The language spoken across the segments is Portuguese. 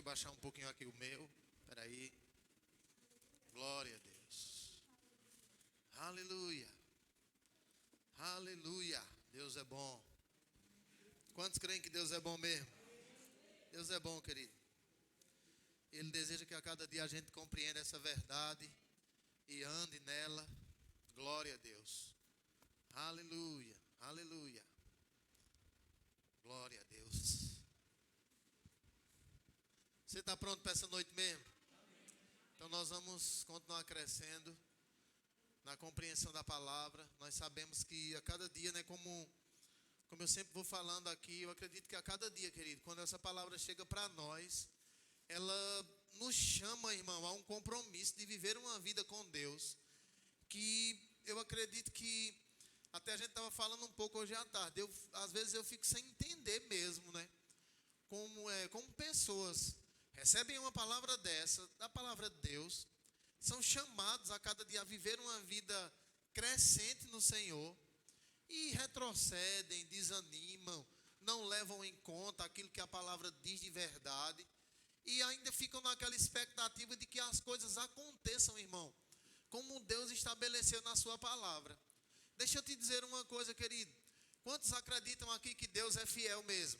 baixar um pouquinho aqui o meu. Espera aí. Glória a Deus. Aleluia. Aleluia. Deus é bom. Quantos creem que Deus é bom mesmo? Deus é bom, querido. Ele deseja que a cada dia a gente compreenda essa verdade e ande nela. Glória a Deus. Aleluia. Aleluia. Glória a Deus. Você está pronto para essa noite mesmo? Então nós vamos continuar crescendo na compreensão da palavra. Nós sabemos que a cada dia, né, como eu sempre vou falando aqui, eu acredito que a cada dia, querido, quando essa palavra chega para nós, ela nos chama, irmão, a um compromisso de viver uma vida com Deus, que eu acredito que, até a gente estava falando um pouco hoje à tarde, às vezes eu fico sem entender mesmo, né, como pessoas recebem uma palavra dessa, da palavra de Deus, são chamados a cada dia a viver uma vida crescente no Senhor, e retrocedem, desanimam, não levam em conta aquilo que a palavra diz de verdade, e ainda ficam naquela expectativa de que as coisas aconteçam, irmão, como Deus estabeleceu na sua palavra. Deixa eu te dizer uma coisa, querido. Quantos acreditam aqui que Deus é fiel mesmo?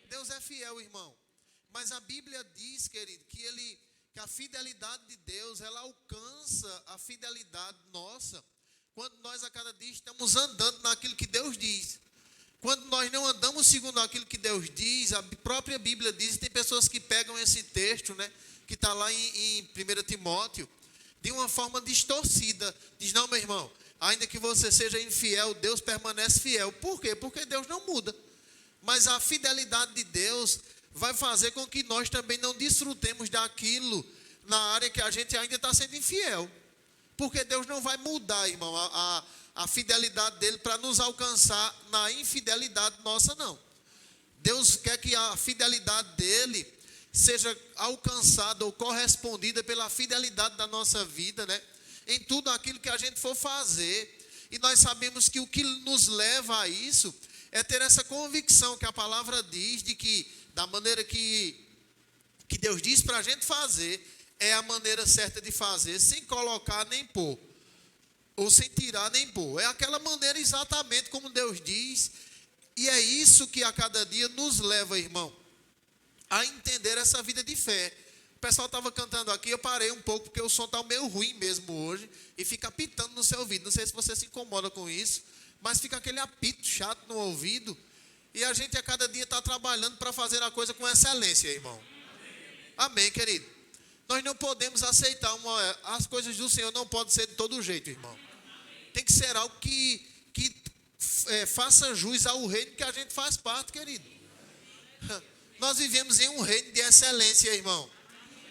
Deus é fiel, irmão. Mas a Bíblia diz, querido, que a fidelidade de Deus, ela alcança a fidelidade nossa quando nós a cada dia estamos andando naquilo que Deus diz. Quando nós não andamos segundo aquilo que Deus diz, a própria Bíblia diz, tem pessoas que pegam esse texto, né, que está lá em 1 Timóteo, de uma forma distorcida. Diz, não, meu irmão, ainda que você seja infiel, Deus permanece fiel. Por quê? Porque Deus não muda. Mas a fidelidade de Deus vai fazer com que nós também não desfrutemos daquilo na área que a gente ainda está sendo infiel. Porque Deus não vai mudar, irmão, a fidelidade dele para nos alcançar na infidelidade nossa, não. Deus quer que a fidelidade dele seja alcançada ou correspondida pela fidelidade da nossa vida, né? Em tudo aquilo que a gente for fazer. E nós sabemos que o que nos leva a isso é ter essa convicção que a palavra diz, de que da maneira que Deus diz para a gente fazer, é a maneira certa de fazer, sem colocar nem pôr, ou sem tirar nem pôr. É aquela maneira exatamente como Deus diz, e é isso que a cada dia nos leva, irmão, a entender essa vida de fé. O pessoal estava cantando aqui, eu parei um pouco, porque o som está meio ruim mesmo hoje, e fica apitando no seu ouvido. Não sei se você se incomoda com isso, mas fica aquele apito chato no ouvido, e a gente a cada dia está trabalhando para fazer a coisa com excelência, irmão. Amém, querido? Nós não podemos aceitar as coisas do Senhor, não podem ser de todo jeito, irmão. Tem que ser algo que faça jus ao reino que a gente faz parte, querido. Nós vivemos em um reino de excelência, irmão.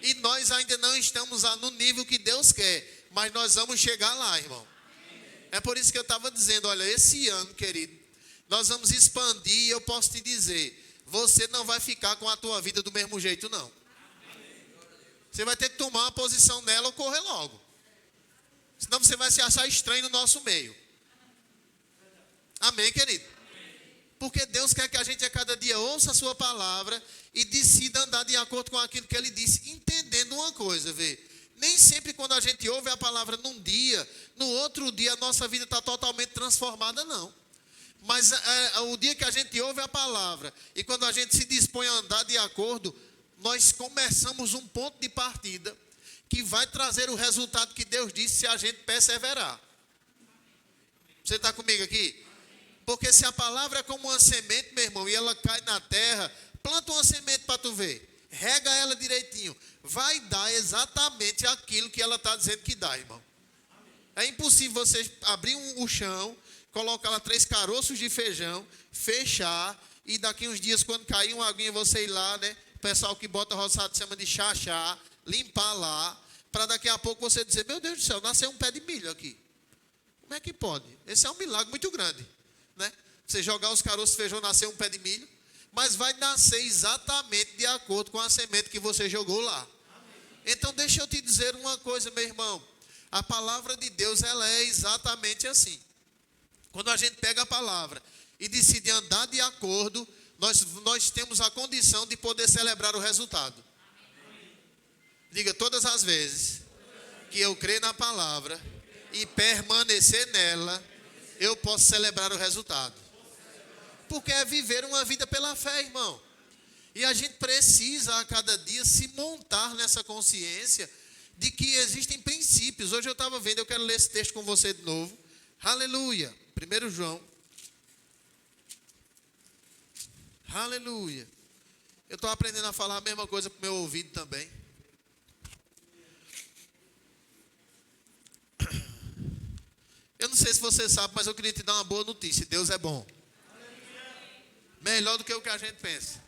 E nós ainda não estamos no nível que Deus quer, mas nós vamos chegar lá, irmão. É por isso que eu estava dizendo, olha, esse ano, querido, nós vamos expandir, e eu posso te dizer, você não vai ficar com a tua vida do mesmo jeito, não. Você vai ter que tomar uma posição nela ou correr logo. Senão você vai se achar estranho no nosso meio. Amém, querido? Porque Deus quer que a gente a cada dia ouça a sua palavra e decida andar de acordo com aquilo que Ele disse. Entendendo uma coisa, vê. Nem sempre quando a gente ouve a palavra num dia, no outro dia a nossa vida está totalmente transformada, não. Mas o dia que a gente ouve a palavra e quando a gente se dispõe a andar de acordo, nós começamos um ponto de partida que vai trazer o resultado que Deus disse se a gente perseverar. Você está comigo aqui? Porque se a palavra é como uma semente, meu irmão, e ela cai na terra, planta uma semente para tu ver, rega ela direitinho, vai dar exatamente aquilo que ela está dizendo que dá, irmão. É impossível você abrir o chão, colocar lá 3 caroços de feijão, fechar, e daqui uns dias, quando cair uma aguinha, você ir lá, né? O pessoal que bota roçado chama de chachá, limpar lá, para daqui a pouco você dizer, meu Deus do céu, nasceu um pé de milho aqui. Como é que pode? Esse é um milagre muito grande, né? Você jogar os caroços de feijão, nascer um pé de milho, mas vai nascer exatamente de acordo com a semente que você jogou lá. Então deixa eu te dizer uma coisa, meu irmão, a palavra de Deus, ela é exatamente assim. Quando a gente pega a palavra e decide andar de acordo, nós temos a condição de poder celebrar o resultado. Diga, todas as vezes que eu crer na palavra e permanecer nela, eu posso celebrar o resultado. Porque é viver uma vida pela fé, irmão. E a gente precisa a cada dia se montar nessa consciência de que existem princípios. Hoje eu estava vendo, eu quero ler esse texto com você de novo. Aleluia. 1 João. Aleluia. Eu estou aprendendo a falar a mesma coisa para o meu ouvido também. Eu não sei se você sabe, mas eu queria te dar uma boa notícia. Deus é bom. Melhor do que o que a gente pensa.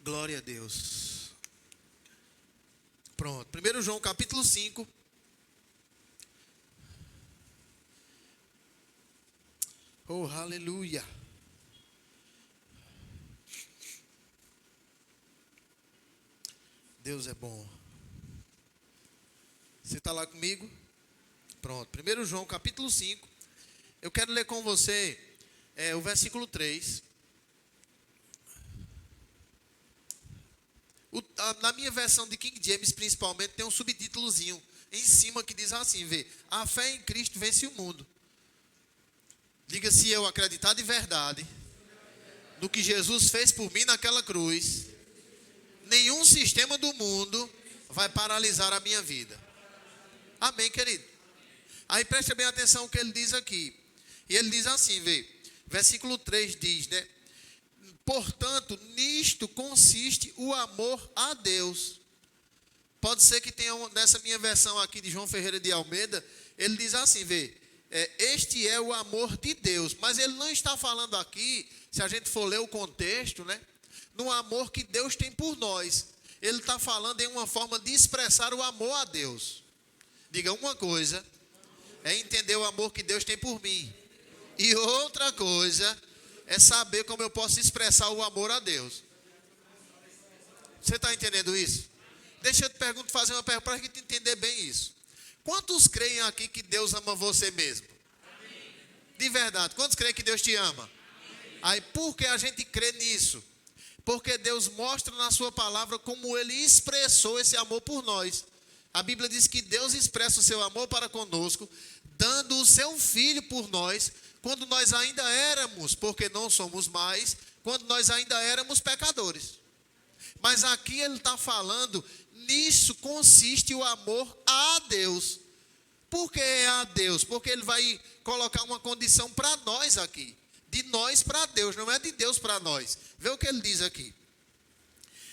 Glória a Deus. Pronto. 1 João capítulo 5. Oh, aleluia. Deus é bom. Você está lá comigo? Pronto. 1 João capítulo 5. Eu quero ler com você o versículo 3. Na minha versão de King James, principalmente, tem um subtítulozinho em cima que diz assim, vê, a fé em Cristo vence o mundo. Diga, se eu acreditar de verdade no que Jesus fez por mim naquela cruz, nenhum sistema do mundo vai paralisar a minha vida. Amém, querido? Aí preste bem atenção ao que ele diz aqui. E ele diz assim, vê, versículo 3 diz, né? Portanto, nisto consiste o amor a Deus. Pode ser que tenha, nessa minha versão aqui de João Ferreira de Almeida, ele diz assim, vê, este é o amor de Deus. Mas ele não está falando aqui, se a gente for ler o contexto, né? No amor que Deus tem por nós. Ele está falando em uma forma de expressar o amor a Deus. Diga, uma coisa é entender o amor que Deus tem por mim. E outra coisa é saber como eu posso expressar o amor a Deus. Você está entendendo isso? Deixa eu te fazer uma pergunta para a gente entender bem isso. Quantos creem aqui que Deus ama você mesmo? De verdade, quantos creem que Deus te ama? Aí, por que a gente crê nisso? Porque Deus mostra na sua palavra como Ele expressou esse amor por nós. A Bíblia diz que Deus expressa o seu amor para conosco, dando o seu Filho por nós, quando nós ainda éramos, porque não somos mais, quando nós ainda éramos pecadores. Mas aqui ele está falando, nisso consiste o amor a Deus. Por que é a Deus? Porque ele vai colocar uma condição para nós aqui. De nós para Deus, não é de Deus para nós. Vê o que ele diz aqui.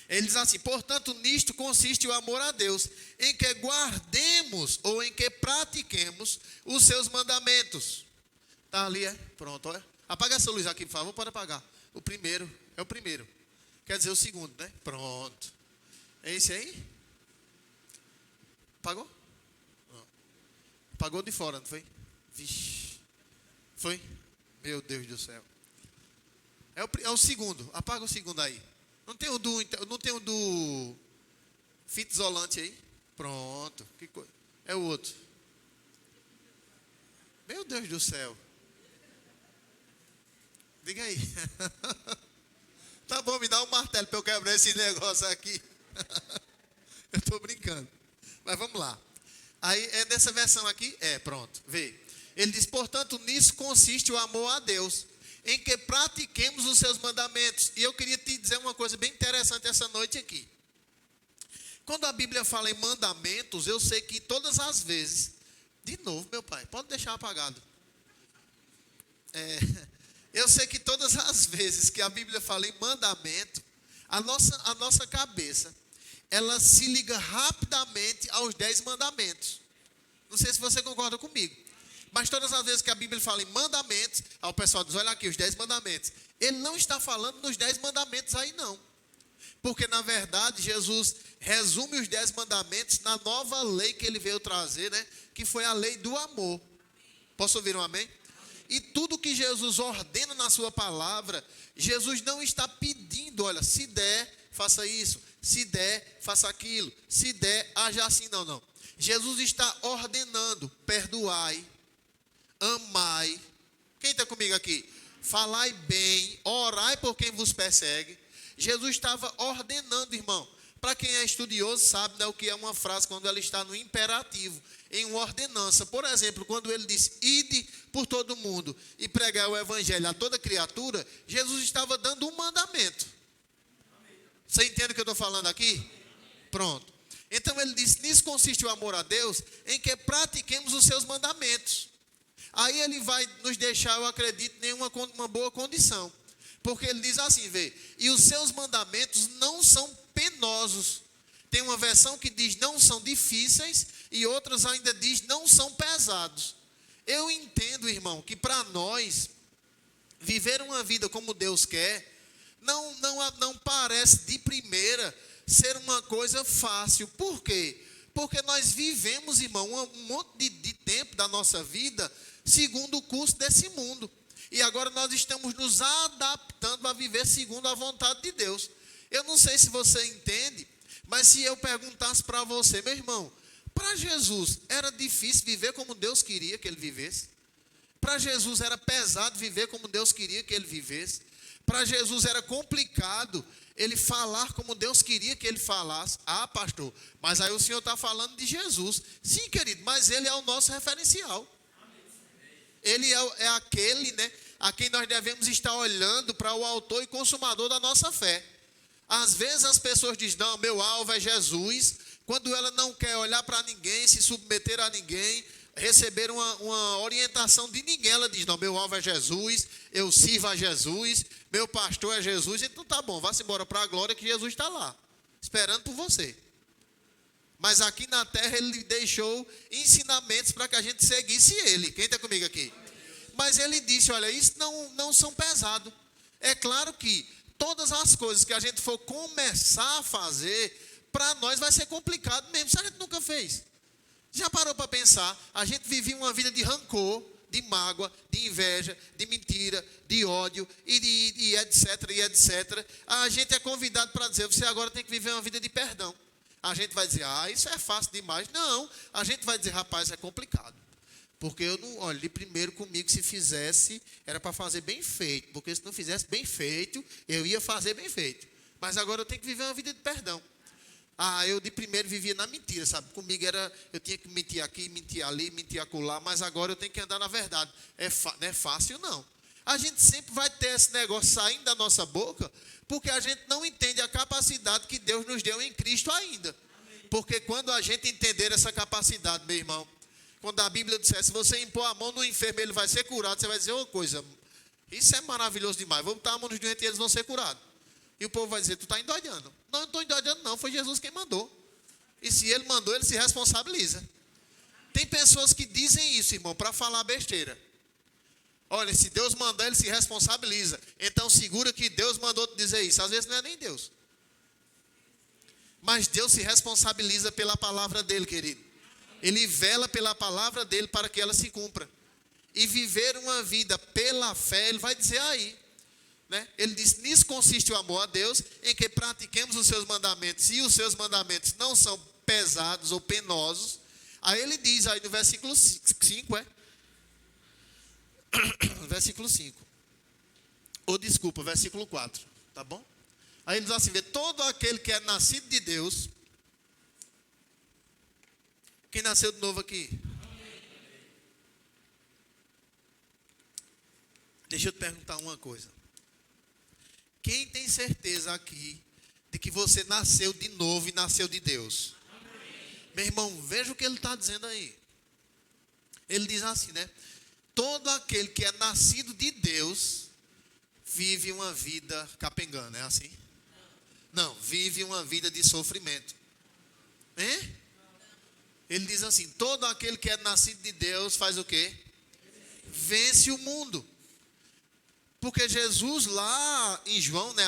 Ele diz assim, portanto, nisto consiste o amor a Deus, em que guardemos ou em que pratiquemos os seus mandamentos. Está ali, é? Pronto, olha. Apaga essa luz aqui, por favor, pode apagar. O primeiro, é o primeiro. Quer dizer, o segundo, né? Pronto. É esse aí? Apagou? Não. Apagou de fora, não foi? Vixe. Foi? Meu Deus do céu. É o segundo. Apaga o segundo aí. Não tem o do fita isolante aí? Pronto. Que coisa. É o outro. Meu Deus do céu. Diga aí. Tá bom, me dá um martelo para eu quebrar esse negócio aqui. Eu estou brincando. Mas vamos lá. Aí, é dessa versão aqui? Pronto. Vê. Ele diz, portanto, nisso consiste o amor a Deus, em que pratiquemos os seus mandamentos. E eu queria te dizer uma coisa bem interessante essa noite aqui. Quando a Bíblia fala em mandamentos, eu sei que todas as vezes, de novo, meu pai, pode deixar apagado. Eu sei que todas as vezes que a Bíblia fala em mandamento, a nossa cabeça, ela se liga rapidamente aos 10 mandamentos. Não sei se você concorda comigo. Mas todas as vezes que a Bíblia fala em mandamentos, o pessoal diz, olha aqui, os 10 mandamentos. Ele não está falando nos 10 mandamentos aí não. Porque na verdade Jesus resume os 10 mandamentos na nova lei que ele veio trazer, né? Que foi a lei do amor. Posso ouvir um amém? E tudo que Jesus ordena na sua palavra, Jesus não está pedindo, olha, se der, faça isso. Se der, faça aquilo. Se der, haja assim. Não. Jesus está ordenando, perdoai, amai. Quem está comigo aqui? falai bem, orai por quem vos persegue. Jesus estava ordenando, irmão. Para quem é estudioso sabe, né, o que é uma frase quando ela está no imperativo, em uma ordenança. Por exemplo, quando ele diz, ide por todo mundo e pregar o evangelho a toda criatura, Jesus estava dando um mandamento. Você entende o que eu estou falando aqui? Pronto. Então ele diz, nisso consiste o amor a Deus, em que pratiquemos os seus mandamentos. Aí ele vai nos deixar, eu acredito, em uma boa condição. Porque ele diz assim, vê, e os seus mandamentos não são penosos. Tem uma versão que diz não são difíceis e outras ainda diz não são pesados. Eu entendo, irmão, que para nós viver uma vida como Deus quer, não parece de primeira ser uma coisa fácil. Por quê? Porque nós vivemos, irmão, um monte de tempo da nossa vida segundo o curso desse mundo. E agora nós estamos nos adaptando a viver segundo a vontade de Deus. Eu não sei se você entende, mas se eu perguntasse para você, meu irmão, para Jesus era difícil viver como Deus queria que ele vivesse? Para Jesus era pesado viver como Deus queria que ele vivesse? Para Jesus era complicado ele falar como Deus queria que ele falasse? Ah, pastor, mas aí o senhor está falando de Jesus. Sim, querido, mas ele é o nosso referencial. Ele é aquele, né, a quem nós devemos estar olhando para o autor e consumador da nossa fé. Às vezes as pessoas dizem, não, meu alvo é Jesus, quando ela não quer olhar para ninguém, se submeter a ninguém, receber uma orientação de ninguém, ela diz, não, meu alvo é Jesus, eu sirvo a Jesus, meu pastor é Jesus, então tá bom, vá-se embora para a glória que Jesus está lá, esperando por você. Mas aqui na terra ele deixou ensinamentos para que a gente seguisse ele. Quem está comigo aqui? Mas ele disse, olha, isso não são pesados. É claro que todas as coisas que a gente for começar a fazer, para nós vai ser complicado mesmo, se a gente nunca fez. Já parou para pensar? A gente vivia uma vida de rancor, de mágoa, de inveja, de mentira, de ódio, e etc, e etc. A gente é convidado para dizer, você agora tem que viver uma vida de perdão. A gente vai dizer, isso é fácil demais. Não, a gente vai dizer, rapaz, é complicado. Porque eu não, olha, primeiro comigo, se fizesse, era para fazer bem feito. Porque se não fizesse bem feito, eu ia fazer bem feito. Mas agora eu tenho que viver uma vida de perdão. Eu de primeiro vivia na mentira, sabe? Comigo eu tinha que mentir aqui, mentir ali, mentir acolá, mas agora eu tenho que andar na verdade. Não é fácil, não. A gente sempre vai ter esse negócio saindo da nossa boca, porque a gente não entende a capacidade que Deus nos deu em Cristo ainda. Porque quando a gente entender essa capacidade, meu irmão, quando a Bíblia disser, se você impor a mão no enfermo, ele vai ser curado, você vai dizer, ô coisa, isso é maravilhoso demais, vou botar a mão nos doentes e eles vão ser curados. E o povo vai dizer, tu está endoidando. Não, eu não estou endoidando não, foi Jesus quem mandou. E se ele mandou, ele se responsabiliza. Tem pessoas que dizem isso, irmão, para falar besteira. Olha, se Deus mandar, ele se responsabiliza. Então segura que Deus mandou te dizer isso. Às vezes não é nem Deus. Mas Deus se responsabiliza pela palavra dele, querido. Ele vela pela palavra dele para que ela se cumpra. E viver uma vida pela fé, ele vai dizer aí. Né? Ele diz, nisso consiste o amor a Deus, em que pratiquemos os seus mandamentos, e os seus mandamentos não são pesados ou penosos. Aí ele diz aí no versículo 5, versículo 5. Ou desculpa, versículo 4, tá bom? Aí ele diz assim, todo aquele que é nascido de Deus. Quem nasceu de novo aqui? Deixa eu te perguntar uma coisa. Quem tem certeza aqui de que você nasceu de novo e nasceu de Deus? Amém. Meu irmão, veja o que ele está dizendo aí. Ele diz assim, né? Todo aquele que é nascido de Deus vive uma vida capengana, é assim? Não, vive uma vida de sofrimento. Hein? Ele diz assim, todo aquele que é nascido de Deus faz o quê? Vence o mundo. Porque Jesus lá em João, né,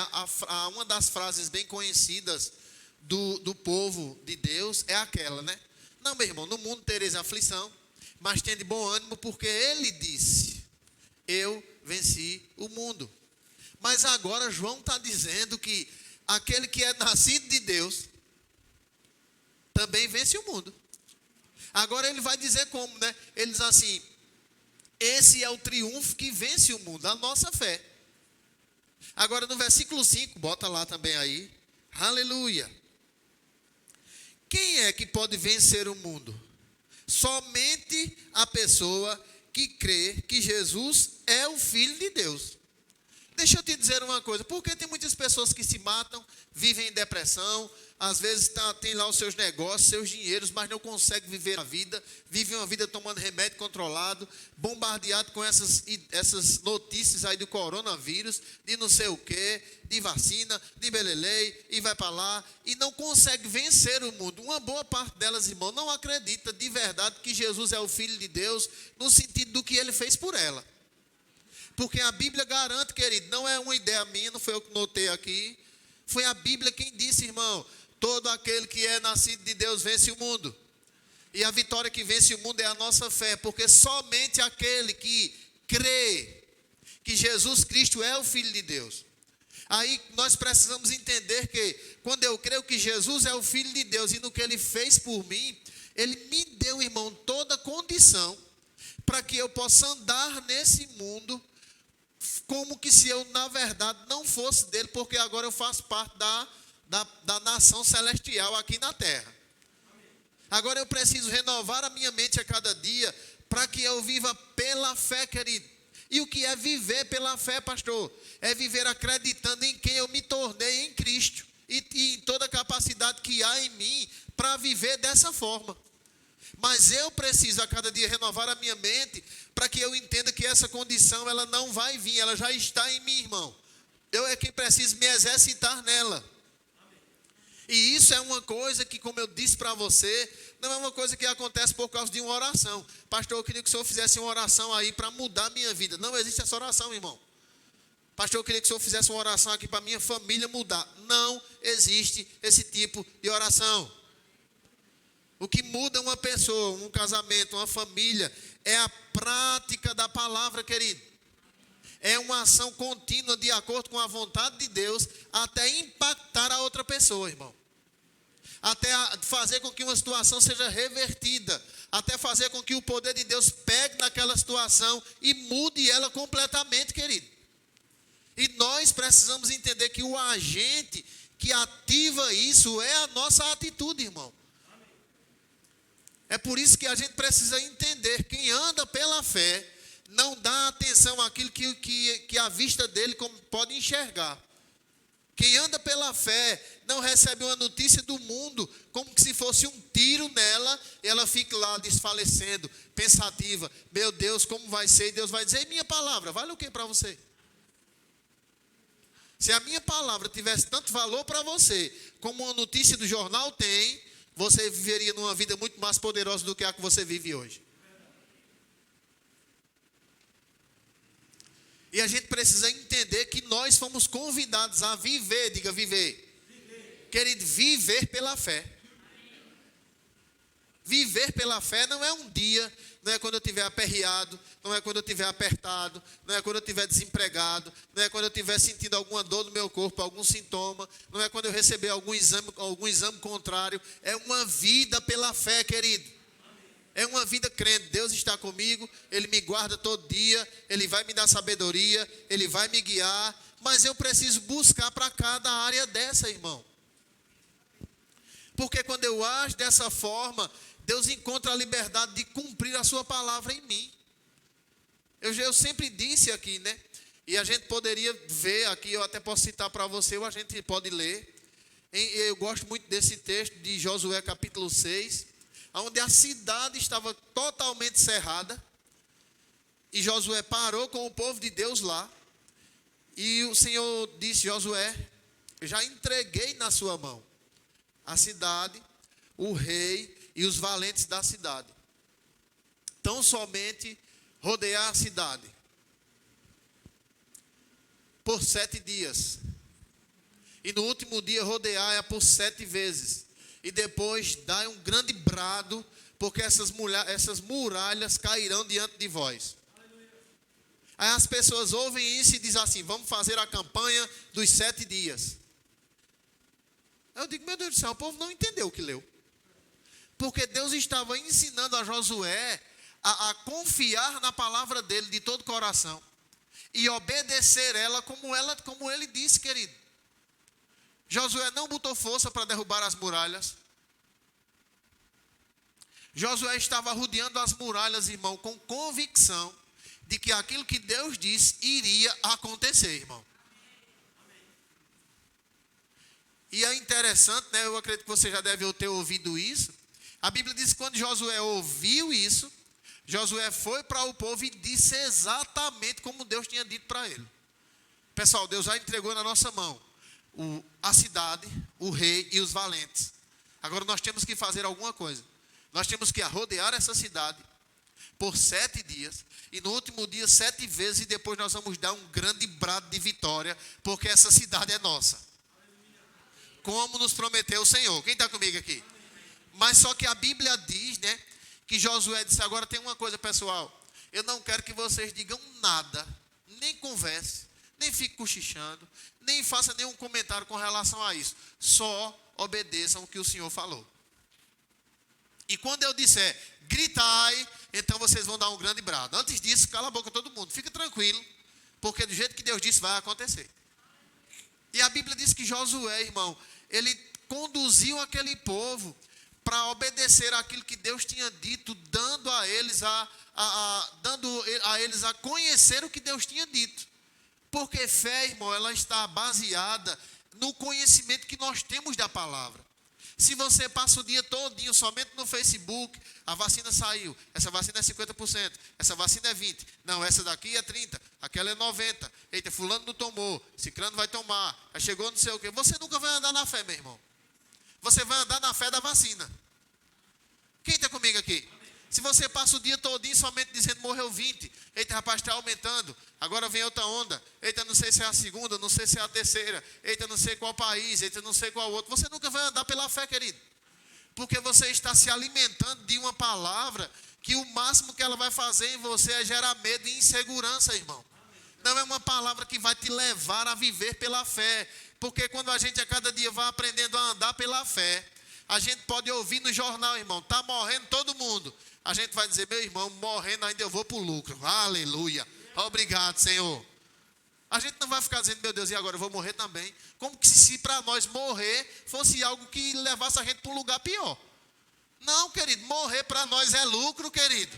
uma das frases bem conhecidas do povo de Deus é aquela, né? Não, meu irmão, no mundo tereis aflição, mas tenha de bom ânimo, porque ele disse, eu venci o mundo. Mas agora João está dizendo que aquele que é nascido de Deus também vence o mundo. Agora ele vai dizer como, né? Ele diz assim, Esse é o triunfo que vence o mundo, a nossa fé. Agora no versículo 5, bota lá também aí. Aleluia. Quem é que pode vencer o mundo? Somente a pessoa que crê que Jesus é o Filho de Deus. Deixa eu te dizer uma coisa, porque tem muitas pessoas que se matam, vivem em depressão, às vezes tem lá os seus negócios, seus dinheiros, mas não conseguem viver a vida, vivem uma vida tomando remédio controlado, bombardeado com essas notícias aí do coronavírus, de não sei o que, de vacina, de belelei, e vai para lá, e não consegue vencer o mundo. Uma boa parte delas, irmão, não acredita de verdade que Jesus é o Filho de Deus, no sentido do que ele fez por ela. Porque a Bíblia garante, querido, não é uma ideia minha, não foi eu que notei aqui. Foi a Bíblia quem disse, irmão, todo aquele que é nascido de Deus vence o mundo. E a vitória que vence o mundo é a nossa fé, porque somente aquele que crê que Jesus Cristo é o Filho de Deus. Aí nós precisamos entender que quando eu creio que Jesus é o Filho de Deus e no que Ele fez por mim, Ele me deu, irmão, toda a condição para que eu possa andar nesse mundo como que se eu, na verdade, não fosse dele, porque agora eu faço parte da nação celestial aqui na terra. Agora eu preciso renovar a minha mente a cada dia, para que eu viva pela fé, querido. E o que é viver pela fé, pastor? É viver acreditando em quem eu me tornei em Cristo, e em toda a capacidade que há em mim, para viver dessa forma. Mas eu preciso a cada dia renovar a minha mente, para que eu entenda que essa condição, ela não vai vir, ela já está em mim, irmão. Eu é quem preciso me exercitar nela. E isso é uma coisa que, como eu disse para você, não é uma coisa que acontece por causa de uma oração. Pastor, eu queria que o senhor fizesse uma oração aí para mudar a minha vida. Não existe essa oração, irmão. Pastor, eu queria que o senhor fizesse uma oração aqui para a minha família mudar. Não existe esse tipo de oração. O que muda uma pessoa, um casamento, uma família, é a prática da palavra, querido. É uma ação contínua de acordo com a vontade de Deus, até impactar a outra pessoa, irmão. Até fazer com que uma situação seja revertida. Até fazer com que o poder de Deus pegue naquela situação e mude ela completamente, querido. E nós precisamos entender que o agente que ativa isso é a nossa atitude, irmão. É por isso que a gente precisa entender, quem anda pela fé, não dá atenção àquilo que a vista dele pode enxergar. Quem anda pela fé, não recebe uma notícia do mundo, como que se fosse um tiro nela, e ela fica lá desfalecendo, pensativa. Meu Deus, como vai ser? E Deus vai dizer, e minha palavra, vale o que para você? Se a minha palavra tivesse tanto valor para você, como uma notícia do jornal tem, você viveria numa vida muito mais poderosa do que a que você vive hoje. E a gente precisa entender que nós fomos convidados a viver, diga viver. Querido, viver pela fé. Viver pela fé não é um dia, não é quando eu estiver aperreado, não é quando eu estiver apertado, não é quando eu estiver desempregado, não é quando eu estiver sentindo alguma dor no meu corpo, algum sintoma, não é quando eu receber algum exame contrário. É uma vida pela fé, querido. É uma vida crente. Deus está comigo, Ele me guarda todo dia, Ele vai me dar sabedoria, Ele vai me guiar, mas eu preciso buscar para cada área dessa, irmão. Porque quando eu ajo dessa forma, Deus encontra a liberdade de cumprir a sua palavra em mim. Eu sempre disse aqui, né? E a gente poderia ver aqui, eu até posso citar para você, ou a gente pode ler. Eu gosto muito desse texto de Josué capítulo 6, onde a cidade estava totalmente cerrada. E Josué parou com o povo de Deus lá. E o Senhor disse, Josué, eu já entreguei na sua mão a cidade, o rei e os valentes da cidade. Tão somente rodear a cidade por 7 dias. E no último dia rodear por 7 vezes. E depois dar um grande brado, porque essas muralhas cairão diante de vós. Aí as pessoas ouvem isso e dizem assim, vamos fazer a campanha dos 7 dias. Eu digo, meu Deus do céu, o povo não entendeu o que leu. Porque Deus estava ensinando a Josué a confiar na palavra dele de todo o coração e obedecer ela como ele disse, querido. Josué não botou força para derrubar as muralhas. Josué estava rodeando as muralhas, irmão, com convicção de que aquilo que Deus disse iria acontecer, irmão. E é interessante, né? Eu acredito que você já deve ter ouvido isso. A Bíblia diz que quando Josué ouviu isso, Josué foi para o povo e disse exatamente como Deus tinha dito para ele. Pessoal, Deus já entregou na nossa mão a cidade, o rei e os valentes. Agora nós temos que fazer alguma coisa. Nós temos que rodear essa cidade por 7 dias. E no último dia 7 vezes. E depois nós vamos dar um grande brado de vitória. Porque essa cidade é nossa. Como nos prometeu o Senhor. Quem está comigo aqui? Mas só que a Bíblia diz, né? Que Josué disse, agora tem uma coisa, pessoal. Eu não quero que vocês digam nada. Nem converse. Nem fique cochichando. Nem faça nenhum comentário com relação a isso. Só obedeçam o que o Senhor falou. E quando eu disser, gritai, então vocês vão dar um grande brado. Antes disso, cala a boca todo mundo. Fica tranquilo. Porque do jeito que Deus disse, vai acontecer. E a Bíblia diz que Josué, irmão, ele conduziu aquele povo para obedecer aquilo que Deus tinha dito, dando a eles a conhecer o que Deus tinha dito. Porque fé, irmão, ela está baseada no conhecimento que nós temos da palavra. Se você passa o dia todinho somente no Facebook, a vacina saiu, essa vacina é 50%, essa vacina é 20%, não, essa daqui é 30%, aquela é 90%, eita, fulano não tomou, ciclano vai tomar, já chegou não sei o quê. Você nunca vai andar na fé, meu irmão. Você vai andar na fé da vacina. Quem está comigo aqui? Se você passa o dia todinho somente dizendo morreu 20, eita, rapaz, está aumentando, agora vem outra onda, eita, não sei se é a segunda, não sei se é a terceira, eita, não sei qual país, eita, não sei qual outro. Você nunca vai andar pela fé, querido. Porque você está se alimentando de uma palavra que o máximo que ela vai fazer em você é gerar medo e insegurança, irmão. Não é uma palavra que vai te levar a viver pela fé. Porque quando a gente a cada dia vai aprendendo a andar pela fé, a gente pode ouvir no jornal, irmão, está morrendo todo mundo. A gente vai dizer, meu irmão, morrendo ainda eu vou para o lucro. Aleluia. Obrigado, Senhor. A gente não vai ficar dizendo, meu Deus, e agora eu vou morrer também. Como que se para nós morrer fosse algo que levasse a gente para um lugar pior. Não, querido, morrer para nós é lucro, querido.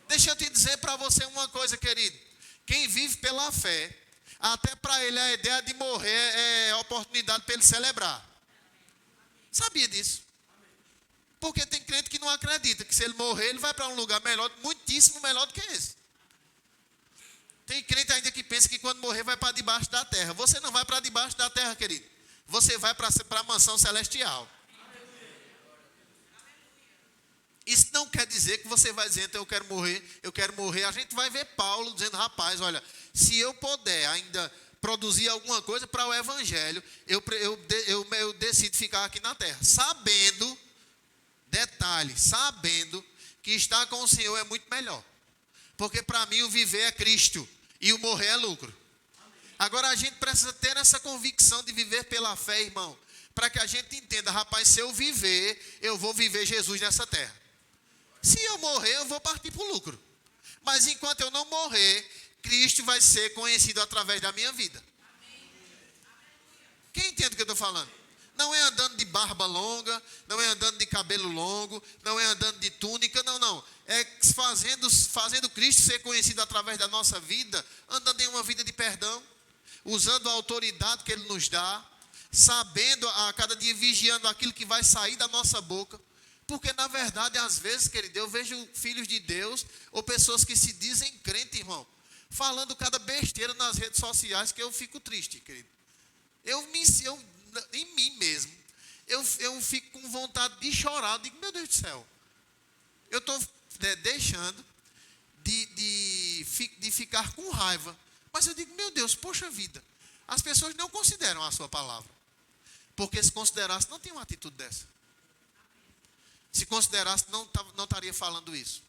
Deixa eu te dizer para você uma coisa, querido. Quem vive pela fé, até para ele a ideia de morrer é oportunidade para ele celebrar. Sabia disso? Porque tem crente que não acredita que se ele morrer, ele vai para um lugar melhor, muitíssimo melhor do que esse. Tem crente ainda que pensa que quando morrer vai para debaixo da terra. Você não vai para debaixo da terra, querido. Você vai para a mansão celestial. Isso não quer dizer que você vai dizer, então eu quero morrer. A gente vai ver Paulo dizendo, rapaz, olha, se eu puder ainda produzir alguma coisa para o evangelho, eu decido ficar aqui na terra. Sabendo que estar com o Senhor é muito melhor. Porque para mim o viver é Cristo e o morrer é lucro. Agora a gente precisa ter essa convicção de viver pela fé, irmão. Para que a gente entenda, rapaz, se eu viver, eu vou viver Jesus nessa terra. Se eu morrer, eu vou partir para o lucro. Mas enquanto eu não morrer, Cristo vai ser conhecido através da minha vida. Quem entende o que eu estou falando? Não é andando de barba longa, não é andando de cabelo longo, não é andando de túnica, não. É fazendo Cristo ser conhecido através da nossa vida, andando em uma vida de perdão, usando a autoridade que Ele nos dá, sabendo a cada dia, vigiando aquilo que vai sair da nossa boca. Porque na verdade, às vezes, querido, eu vejo filhos de Deus, ou pessoas que se dizem crente, irmão, falando cada besteira nas redes sociais que eu fico triste, querido. Em mim mesmo, eu fico com vontade de chorar. Eu digo, meu Deus do céu, eu estou deixando de ficar com raiva. Mas eu digo, meu Deus, poxa vida, as pessoas não consideram a sua palavra. Porque se considerasse, não tinha uma atitude dessa. Se considerasse, não estaria falando isso.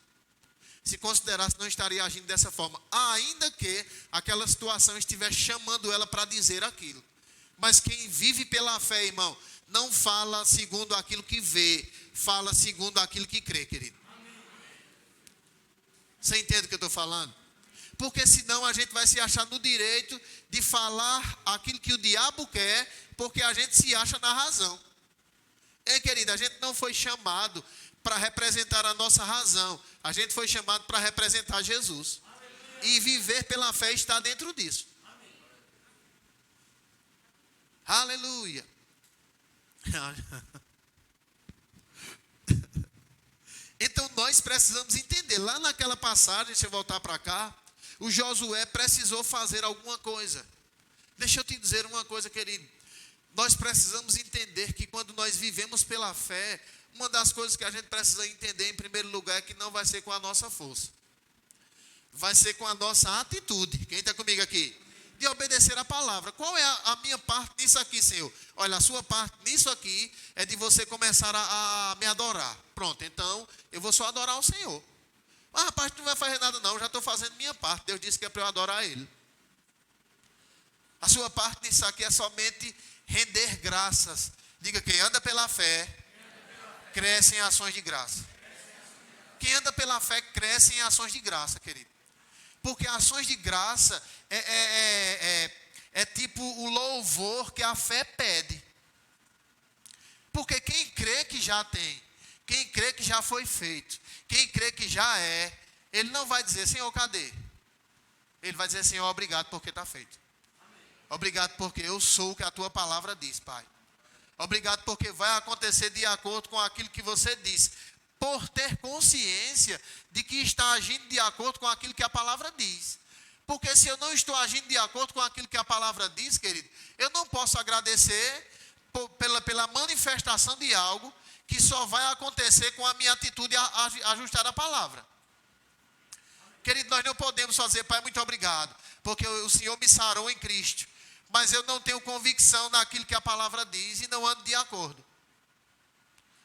Se considerasse, não estaria agindo dessa forma. Ainda que aquela situação estivesse chamando ela para dizer aquilo. Mas quem vive pela fé, irmão, não fala segundo aquilo que vê, fala segundo aquilo que crê, querido. Você entende o que eu estou falando? Porque senão a gente vai se achar no direito de falar aquilo que o diabo quer, porque a gente se acha na razão. Querida, a gente não foi chamado para representar a nossa razão. A gente foi chamado para representar Jesus. E viver pela fé está dentro disso. Aleluia. Então nós precisamos entender. Lá naquela passagem, se eu voltar para cá, o Josué precisou fazer alguma coisa. Deixa eu te dizer uma coisa, querido. Nós precisamos entender que quando nós vivemos pela fé, uma das coisas que a gente precisa entender em primeiro lugar é que não vai ser com a nossa força. Vai ser com a nossa atitude. Quem está comigo aqui? De obedecer a palavra. Qual é a minha parte nisso aqui, Senhor? Olha, a sua parte nisso aqui é de você começar a me adorar. Pronto, então eu vou só adorar o Senhor. Mas rapaz, tu não vai fazer nada não, eu já estou fazendo minha parte. Deus disse que é para eu adorar Ele. A sua parte nisso aqui é somente render graças. Diga, quem anda pela fé, cresce em ações de graça. Quem anda pela fé, cresce em ações de graça, querido. Porque ações de graça é tipo o louvor que a fé pede. Porque quem crê que já tem, quem crê que já foi feito, quem crê que já é, ele não vai dizer, Senhor, cadê? Ele vai dizer, Senhor, obrigado porque está feito. Obrigado porque eu sou o que a tua palavra diz, Pai. Obrigado porque vai acontecer de acordo com aquilo que você disse. Por ter consciência de que está agindo de acordo com aquilo que a palavra diz. Porque se eu não estou agindo de acordo com aquilo que a palavra diz, querido, eu não posso agradecer pela manifestação de algo que só vai acontecer com a minha atitude ajustada à palavra. Querido, nós não podemos só dizer, Pai, muito obrigado, porque o Senhor me sarou em Cristo, mas eu não tenho convicção naquilo que a palavra diz e não ando de acordo.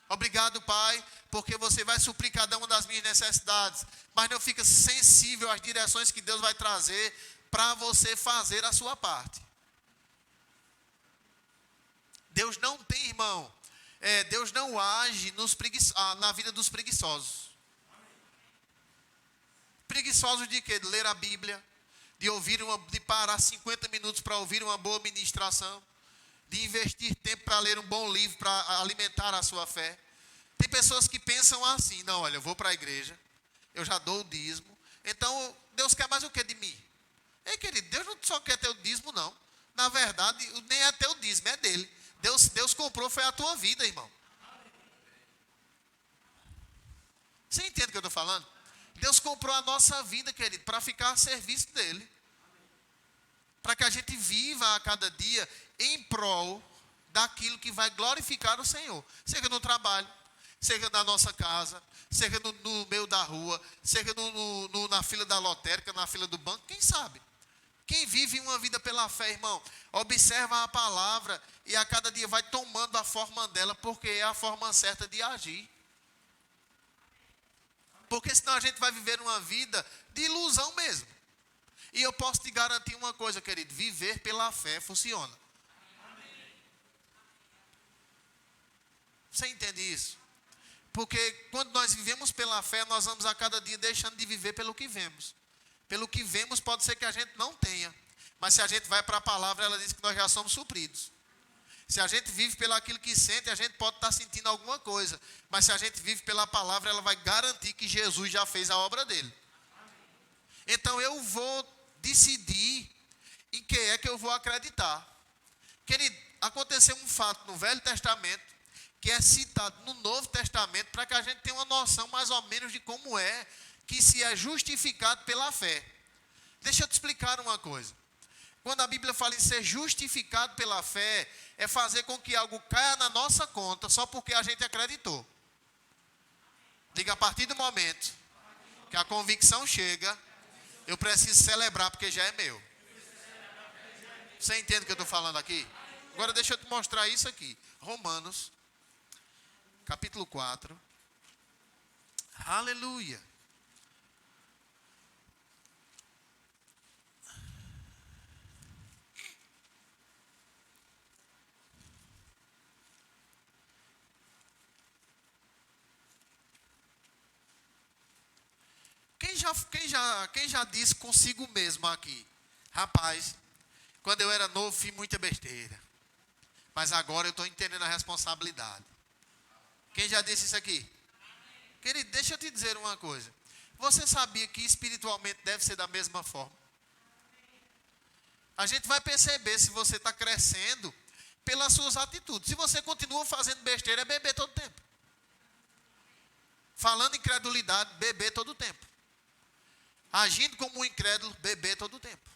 Obrigado, Pai, porque você vai suprir cada uma das minhas necessidades, mas não fica sensível às direções que Deus vai trazer para você fazer a sua parte. Deus não tem, irmão, Deus não age na vida dos preguiçosos. Preguiçosos de quê? De ler a Bíblia, de parar 50 minutos para ouvir uma boa ministração, de investir tempo para ler um bom livro, para alimentar a sua fé. Tem pessoas que pensam assim, não, olha, eu vou para a igreja, eu já dou o dízimo, então Deus quer mais o que de mim? Querido, Deus não só quer teu dízimo, não. Na verdade, nem é teu dízimo, é dele. Deus comprou, foi a tua vida, irmão. Você entende o que eu estou falando? Deus comprou a nossa vida, querido, para ficar a serviço dele. Para que a gente viva a cada dia em prol daquilo que vai glorificar o Senhor. Seja no trabalho, seja na nossa casa, seja no meio da rua, seja na fila da lotérica, na fila do banco, quem sabe? Quem vive uma vida pela fé, irmão, observa a palavra e a cada dia vai tomando a forma dela, porque é a forma certa de agir. Porque senão a gente vai viver uma vida de ilusão mesmo. E eu posso te garantir uma coisa, querido, viver pela fé funciona. Você entende isso? Porque quando nós vivemos pela fé, nós vamos a cada dia deixando de viver pelo que vemos. Pelo que vemos pode ser que a gente não tenha. Mas se a gente vai para a palavra, ela diz que nós já somos supridos. Se a gente vive pelo aquilo que sente, a gente pode estar sentindo alguma coisa. Mas se a gente vive pela palavra, ela vai garantir que Jesus já fez a obra dele. Então eu vou decidir em quem é que eu vou acreditar. Querido, aconteceu um fato no Velho Testamento, que é citado no Novo Testamento, para que a gente tenha uma noção mais ou menos de como é que se é justificado pela fé. Deixa eu te explicar uma coisa. Quando a Bíblia fala em ser justificado pela fé, é fazer com que algo caia na nossa conta só porque a gente acreditou. Diga, a partir do momento que a convicção chega, eu preciso celebrar porque já é meu. Você entende o que eu estou falando aqui? Agora deixa eu te mostrar isso aqui. Romanos, capítulo 4. Aleluia. Quem já quem já disse consigo mesmo aqui? Rapaz, quando eu era novo fiz muita besteira. Mas agora eu estou entendendo a responsabilidade. Quem já disse isso aqui? Querido, deixa eu te dizer uma coisa. Você sabia que espiritualmente deve ser da mesma forma? A gente vai perceber se você está crescendo pelas suas atitudes. Se você continua fazendo besteira, é beber todo o tempo. Falando incredulidade, beber todo o tempo. Agindo como um incrédulo, beber todo o tempo.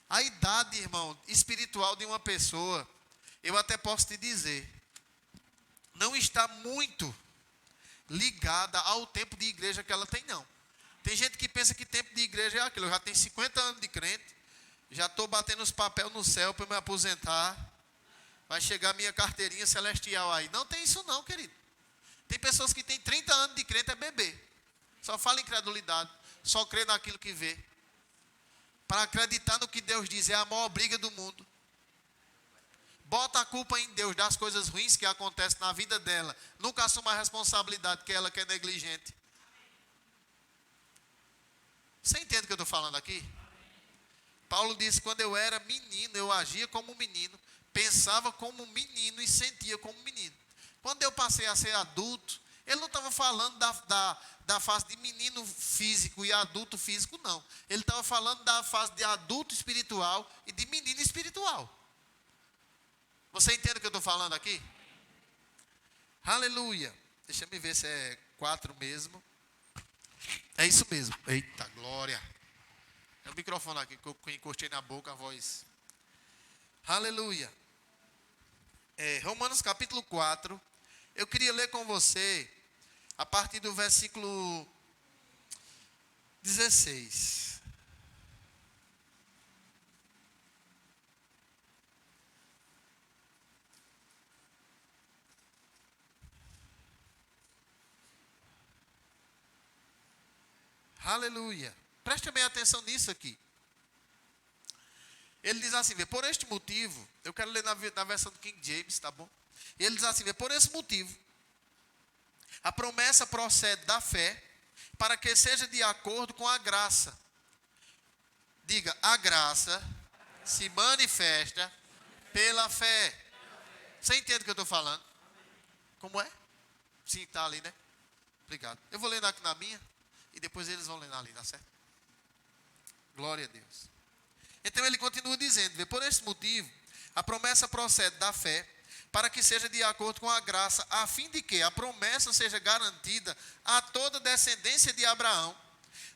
A idade, irmão, espiritual de uma pessoa, eu até posso te dizer, não está muito ligada ao tempo de igreja que ela tem, não. Tem gente que pensa que tempo de igreja é aquilo. Eu já tenho 50 anos de crente, já estou batendo os papéis no céu para me aposentar. Vai chegar minha carteirinha celestial aí. Não tem isso não, querido. Tem pessoas que têm 30 anos de crente, é bebê. Só fala incredulidade, só crê naquilo que vê. Para acreditar no que Deus diz, é a maior briga do mundo. Bota a culpa em Deus das coisas ruins que acontecem na vida dela. Nunca assuma a responsabilidade que ela que é negligente. Você entende o que eu estou falando aqui? Paulo disse, quando eu era menino, eu agia como um menino, pensava como um menino e sentia como um menino. Quando eu passei a ser adulto, ele não estava falando da fase de menino físico e adulto físico, não. Ele estava falando da fase de adulto espiritual e de menino espiritual. Você entende o que eu estou falando aqui? Aleluia. Deixa eu ver se é 4 mesmo. É isso mesmo. Eita, glória. É o microfone aqui que eu encostei na boca, a voz. Aleluia. Romanos capítulo 4. Eu queria ler com você a partir do versículo 16. Aleluia. Preste bem atenção nisso aqui. Ele diz assim, por este motivo, eu quero ler na versão do King James, tá bom? Ele diz assim, por esse motivo, a promessa procede da fé, para que seja de acordo com a graça. Diga, a graça se manifesta pela fé. Você entende o que eu estou falando? Como é? Sim, está ali, né? Obrigado. Eu vou lendo aqui na minha, e depois eles vão lendo ali, tá certo? Glória a Deus. Então ele continua dizendo, por esse motivo, a promessa procede da fé, para que seja de acordo com a graça, a fim de que a promessa seja garantida a toda a descendência de Abraão,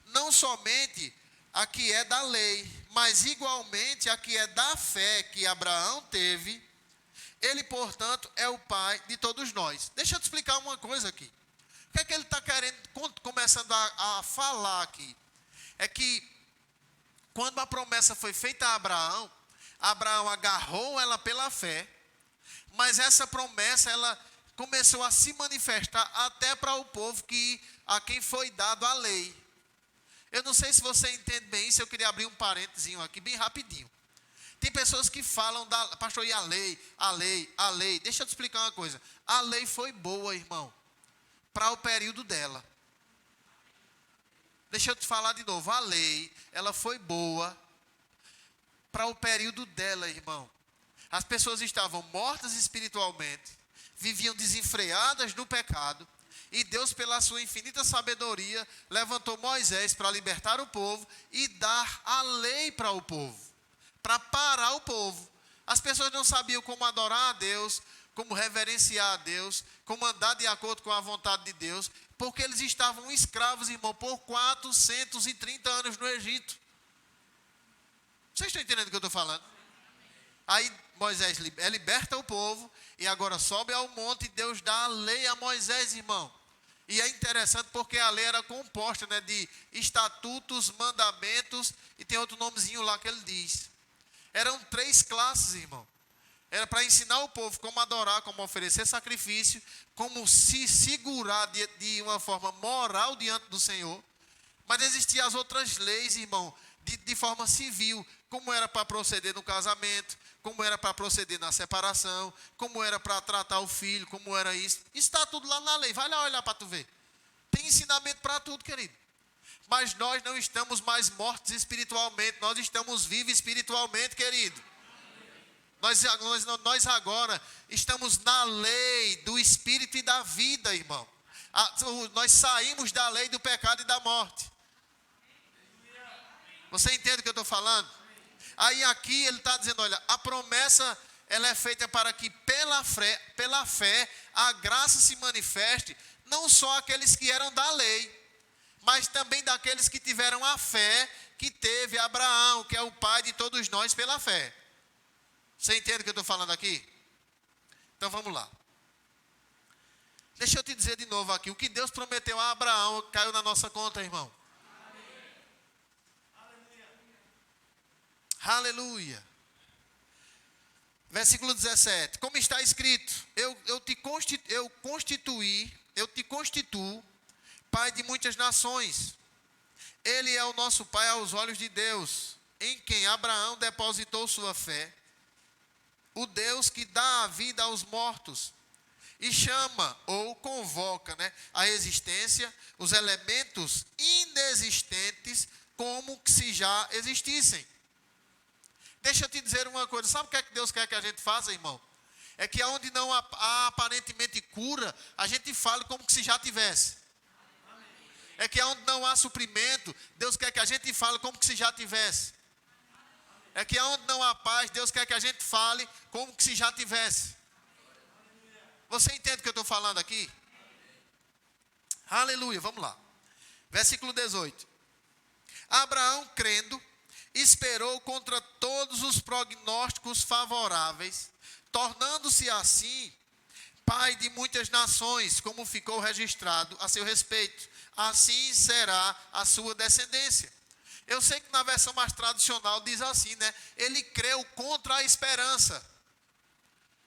não somente a que é da lei, mas igualmente a que é da fé que Abraão teve. Ele, portanto, é o pai de todos nós. Deixa eu te explicar uma coisa aqui. O que é que ele está querendo, começando a falar aqui? É que, quando a promessa foi feita a Abraão, Abraão agarrou ela pela fé, mas essa promessa, ela começou a se manifestar até para o povo a quem foi dado a lei. Eu não sei se você entende bem isso, eu queria abrir um parênteses aqui, bem rapidinho. Tem pessoas que falam, pastor, e a lei. Deixa eu te explicar uma coisa. A lei foi boa, irmão, para o período dela. Deixa eu te falar de novo. A lei, ela foi boa para o período dela, irmão. As pessoas estavam mortas espiritualmente, viviam desenfreadas no pecado, e Deus, pela sua infinita sabedoria, levantou Moisés para libertar o povo e dar a lei para o povo, para parar o povo. As pessoas não sabiam como adorar a Deus, como reverenciar a Deus, como andar de acordo com a vontade de Deus, porque eles estavam escravos, irmão, por 430 anos no Egito. Vocês estão entendendo o que eu estou falando? Aí Moisés liberta o povo, e agora sobe ao monte, e Deus dá a lei a Moisés, irmão. E é interessante porque a lei era composta, né, de estatutos, mandamentos, e tem outro nomezinho lá que ele diz. Eram 3 classes, irmão. Era para ensinar o povo como adorar, como oferecer sacrifício, como se segurar de uma forma moral diante do Senhor. Mas existiam as outras leis, irmão, de forma civil, como era para proceder no casamento, como era para proceder na separação, como era para tratar o filho, como era isso. Isso está tudo lá na lei, vai lá olhar para tu ver. tem ensinamento para tudo, querido. Mas nós não estamos mais mortos espiritualmente, nós estamos vivos espiritualmente, querido. Nós agora estamos na lei do Espírito e da vida, irmão. Nós saímos da lei do pecado e da morte. Você entende o que eu estou falando? Aí aqui ele está dizendo, olha, a promessa ela é feita para que pela fé a graça se manifeste, não só aqueles que eram da lei, mas também daqueles que tiveram a fé que teve Abraão, que é o pai de todos nós pela fé. Você entende o que eu estou falando aqui? Então vamos lá. Deixa eu te dizer de novo aqui, o que Deus prometeu a Abraão caiu na nossa conta, irmão. Aleluia. Versículo 17. Como está escrito, eu te constituo pai de muitas nações. Ele é o nosso pai aos olhos de Deus, em quem Abraão depositou sua fé. O Deus que dá a vida aos mortos e chama ou convoca, à existência os elementos inexistentes como que se já existissem. Deixa eu te dizer uma coisa, sabe o que é que Deus quer que a gente faça, irmão? É que onde não há aparentemente cura, a gente fale como que se já tivesse. É que onde não há suprimento, Deus quer que a gente fale como que se já tivesse. É que onde não há paz, Deus quer que a gente fale como que se já tivesse. Você entende o que eu estou falando aqui? Aleluia, vamos lá. Versículo 18. Abraão, crendo, esperou contra todos os prognósticos favoráveis, tornando-se assim pai de muitas nações, como ficou registrado a seu respeito. Assim será a sua descendência. Eu sei que na versão mais tradicional diz assim, ele creu contra a esperança.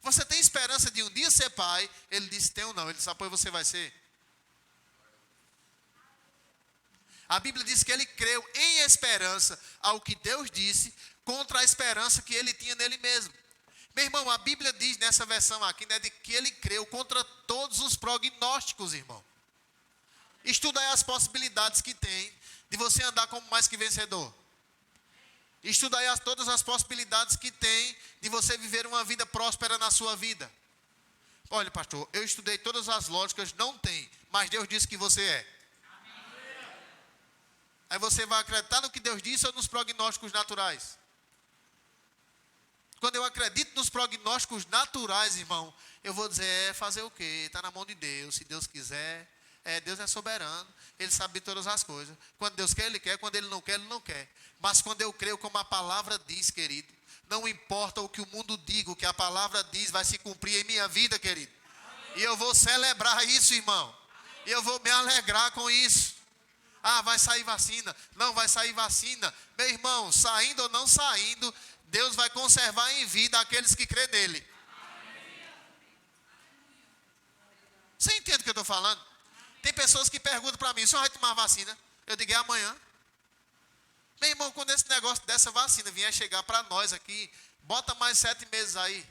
Você tem esperança de um dia ser pai? Ele disse, tenho não. Ele disse, pois você vai ser. A Bíblia diz que ele creu em esperança ao que Deus disse, contra a esperança que ele tinha nele mesmo. Meu irmão, a Bíblia diz nessa versão aqui, de que ele creu contra todos os prognósticos, irmão. Estuda aí as possibilidades que tem de você andar como mais que vencedor. Estuda aí todas as possibilidades que tem de você viver uma vida próspera na sua vida. Olha, pastor, eu estudei todas as lógicas, não tem, mas Deus disse que você é. Aí você vai acreditar no que Deus disse ou nos prognósticos naturais? Quando eu acredito nos prognósticos naturais, irmão, eu vou dizer, fazer o quê? Está na mão de Deus, se Deus quiser. Deus é soberano, Ele sabe de todas as coisas. Quando Deus quer, Ele quer. Quando Ele não quer, Ele não quer. Mas quando eu creio como a palavra diz, querido, não importa o que o mundo diga, o que a palavra diz vai se cumprir em minha vida, querido. E eu vou celebrar isso, irmão. E eu vou me alegrar com isso. Vai sair vacina. Não vai sair vacina. Meu irmão, saindo ou não saindo, Deus vai conservar em vida aqueles que crêem nele. Você entende o que eu estou falando? Tem pessoas que perguntam para mim, o senhor vai tomar vacina? Eu digo, é amanhã. Meu irmão, quando esse negócio dessa vacina vier chegar para nós aqui, bota mais 7 meses aí.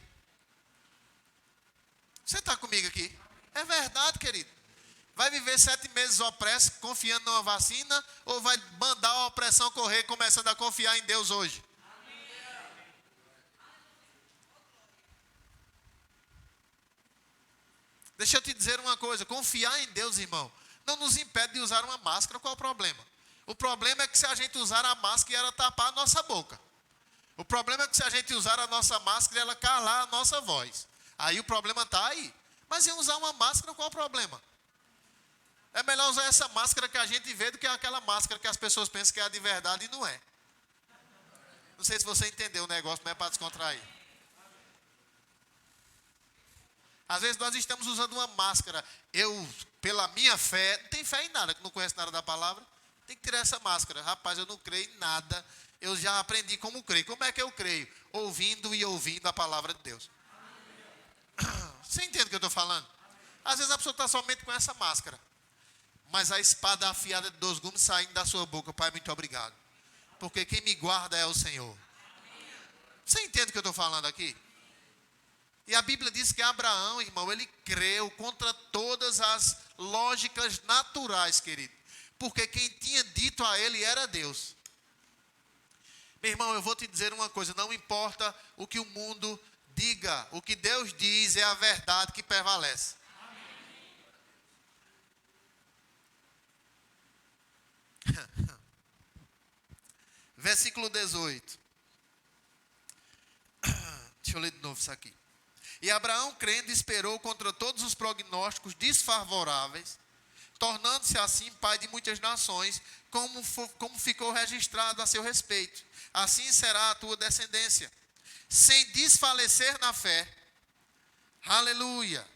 Você está comigo aqui? É verdade, querido. Vai viver 7 meses opresso, confiando numa vacina, ou vai mandar a opressão correr, começando a confiar em Deus hoje? Deixa eu te dizer uma coisa, confiar em Deus, irmão, não nos impede de usar uma máscara. Qual é o problema? O problema é que se a gente usar a máscara, ela tapar a nossa boca. O problema é que se a gente usar a nossa máscara, ela calar a nossa voz. Aí o problema está aí. Mas em usar uma máscara, qual é o problema? É melhor usar essa máscara que a gente vê do que aquela máscara que as pessoas pensam que é a de verdade e não é. Não sei se você entendeu o negócio, não é para descontrair. Às vezes nós estamos usando uma máscara. Eu, pela minha fé, não tenho fé em nada, que não conhece nada da palavra. Tem que tirar essa máscara. Rapaz, eu não creio em nada. Eu já aprendi como creio. Como é que eu creio? Ouvindo e ouvindo a palavra de Deus. Você entende o que eu estou falando? Às vezes a pessoa está somente com essa máscara. Mas a espada afiada de 2 gumes saindo da sua boca. Pai, muito obrigado. Porque quem me guarda é o Senhor. Você entende o que eu estou falando aqui? E a Bíblia diz que Abraão, irmão, ele creu contra todas as lógicas naturais, querido. Porque quem tinha dito a ele era Deus. Meu irmão, eu vou te dizer uma coisa, não importa o que o mundo diga, o que Deus diz é a verdade que prevalece. Versículo 18. Deixa eu ler de novo isso aqui. E Abraão, crendo, esperou contra todos os prognósticos desfavoráveis, tornando-se assim pai de muitas nações, como ficou registrado a seu respeito. Assim será a tua descendência, sem desfalecer na fé. Aleluia.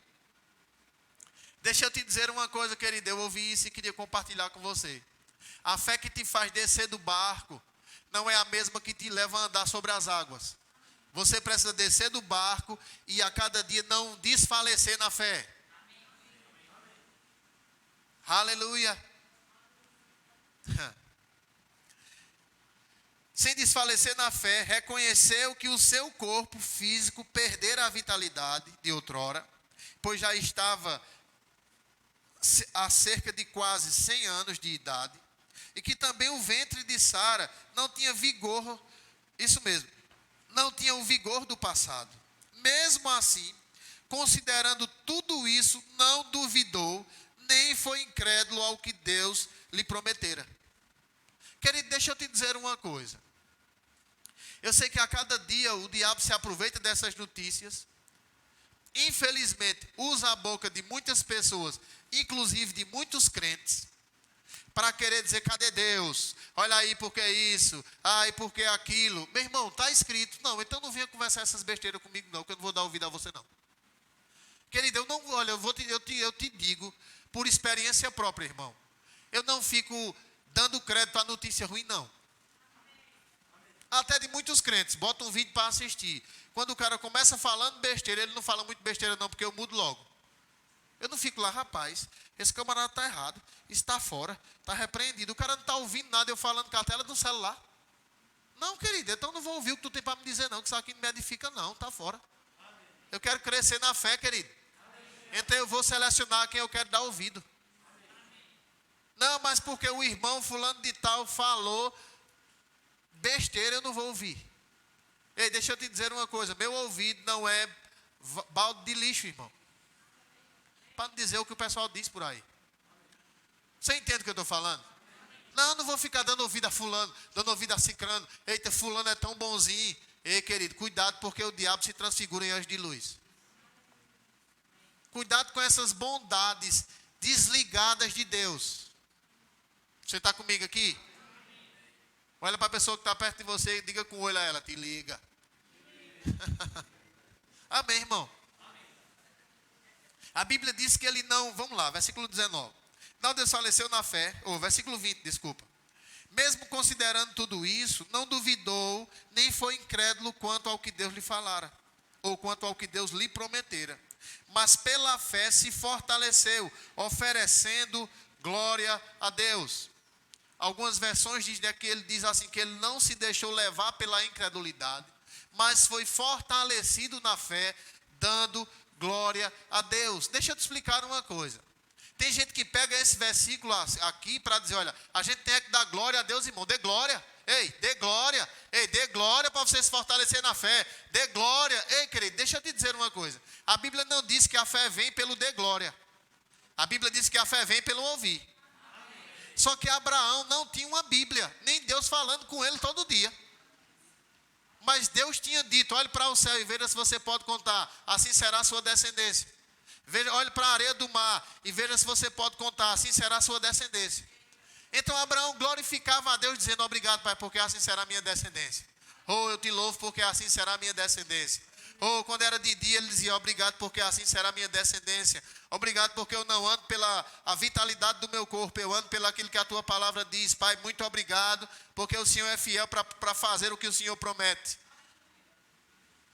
Deixa eu te dizer uma coisa, querido, eu ouvi isso e queria compartilhar com você. A fé que te faz descer do barco não é a mesma que te leva a andar sobre as águas. Você precisa descer do barco e a cada dia não desfalecer na fé. Aleluia. Sem desfalecer na fé, reconheceu que o seu corpo físico perdera a vitalidade de outrora, pois já estava há cerca de quase 100 anos de idade, e que também o ventre de Sara não tinha vigor, isso mesmo, não tinha o vigor do passado. Mesmo assim, considerando tudo isso, não duvidou, nem foi incrédulo ao que Deus lhe prometera. Querido, deixa eu te dizer uma coisa. Eu sei que a cada dia o diabo se aproveita dessas notícias. Infelizmente, usa a boca de muitas pessoas, inclusive de muitos crentes, para querer dizer, cadê Deus? Olha aí porque é isso, ai porque é aquilo. Meu irmão, está escrito. Não, então não venha conversar essas besteiras comigo não, que eu não vou dar ouvido a você não. Querido, eu não, olha, eu te digo, por experiência própria, irmão. Eu não fico dando crédito a notícia ruim, não. Até de muitos crentes, bota um vídeo para assistir. Quando o cara começa falando besteira, ele não fala muito besteira não, porque eu mudo logo. Eu não fico lá, rapaz, esse camarada está errado, está fora, está repreendido. O cara não está ouvindo nada, eu falando com a tela do celular. Não, querido, então não vou ouvir o que tu tem para me dizer não, que isso aqui não me edifica não, está fora. Eu quero crescer na fé, querido. Então eu vou selecionar quem eu quero dar ouvido. Não, mas porque o irmão fulano de tal falou besteira, eu não vou ouvir. Ei, deixa eu te dizer uma coisa, meu ouvido não é balde de lixo, irmão. Para não dizer o que o pessoal diz por aí. Você entende o que eu estou falando? Não, não vou ficar dando ouvido a fulano, dando ouvido a cicrano. Eita, fulano é tão bonzinho. Ei, querido, cuidado porque o diabo se transfigura em anjo de luz. Cuidado com essas bondades desligadas de Deus. Você está comigo aqui? Olha para a pessoa que está perto de você e diga com o olho a ela, te liga. Amém, irmão? A Bíblia diz que ele não, vamos lá, versículo 19. Não desfaleceu na fé, ou versículo 20, desculpa. Mesmo considerando tudo isso, não duvidou, nem foi incrédulo quanto ao que Deus lhe falara, ou quanto ao que Deus lhe prometera. Mas pela fé se fortaleceu, oferecendo glória a Deus. Algumas versões dizem que ele diz assim, que ele não se deixou levar pela incredulidade, mas foi fortalecido na fé, dando glória a Deus. Deixa eu te explicar uma coisa. Tem gente que pega esse versículo aqui para dizer, olha, a gente tem que dar glória a Deus, irmão. Dê glória. Ei, dê glória. Ei, dê glória para você se fortalecer na fé. Dê glória. Ei, querido, deixa eu te dizer uma coisa. A Bíblia não diz que a fé vem pelo dê glória. A Bíblia diz que a fé vem pelo ouvir. Só que Abraão não tinha uma Bíblia, nem Deus falando com ele todo dia. Mas Deus tinha dito, olhe para o céu e veja se você pode contar, assim será a sua descendência. Veja, olhe para a areia do mar e veja se você pode contar, assim será a sua descendência. Então Abraão glorificava a Deus dizendo, obrigado, Pai, porque assim será a minha descendência. Oh, eu te louvo porque assim será a minha descendência. Ou quando era de dia ele dizia, obrigado porque assim será a minha descendência. Obrigado porque eu não ando pela a vitalidade do meu corpo, eu ando pelo aquilo que a tua palavra diz. Pai, muito obrigado porque o Senhor é fiel para fazer o que o Senhor promete.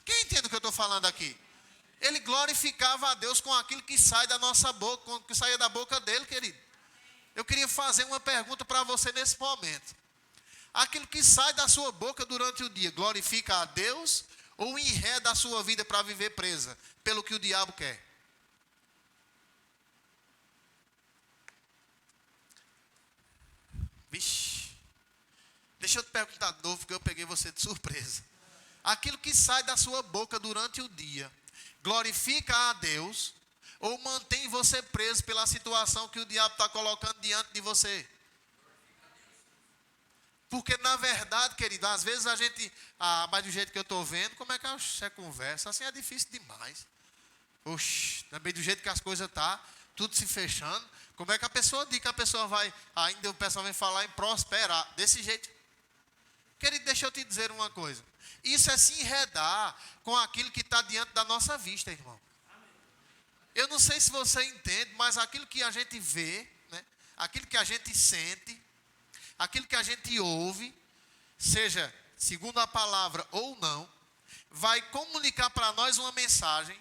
Quem entende o que eu estou falando aqui? Ele glorificava a Deus com aquilo que sai da nossa boca, com o que saía da boca dele, querido. Eu queria fazer uma pergunta para você nesse momento. Aquilo que sai da sua boca durante o dia, glorifica a Deus ou enreda a sua vida para viver presa pelo que o diabo quer. Vixe, deixa eu te perguntar de novo, porque eu peguei você de surpresa. Aquilo que sai da sua boca durante o dia, glorifica a Deus ou mantém você preso pela situação que o diabo está colocando diante de você? Porque na verdade, querido, às vezes a gente, mas do jeito que eu estou vendo, como é que você conversa? Assim é difícil demais. Oxe, também do jeito que as coisas estão, tudo se fechando, como é que a pessoa diz que a pessoa vai, ainda o pessoal vem falar em prosperar, desse jeito? Querido, deixa eu te dizer uma coisa. Isso é se enredar com aquilo que está diante da nossa vista, irmão. Eu não sei se você entende, mas aquilo que a gente vê, né, aquilo que a gente sente, aquilo que a gente ouve, seja segundo a palavra ou não, vai comunicar para nós uma mensagem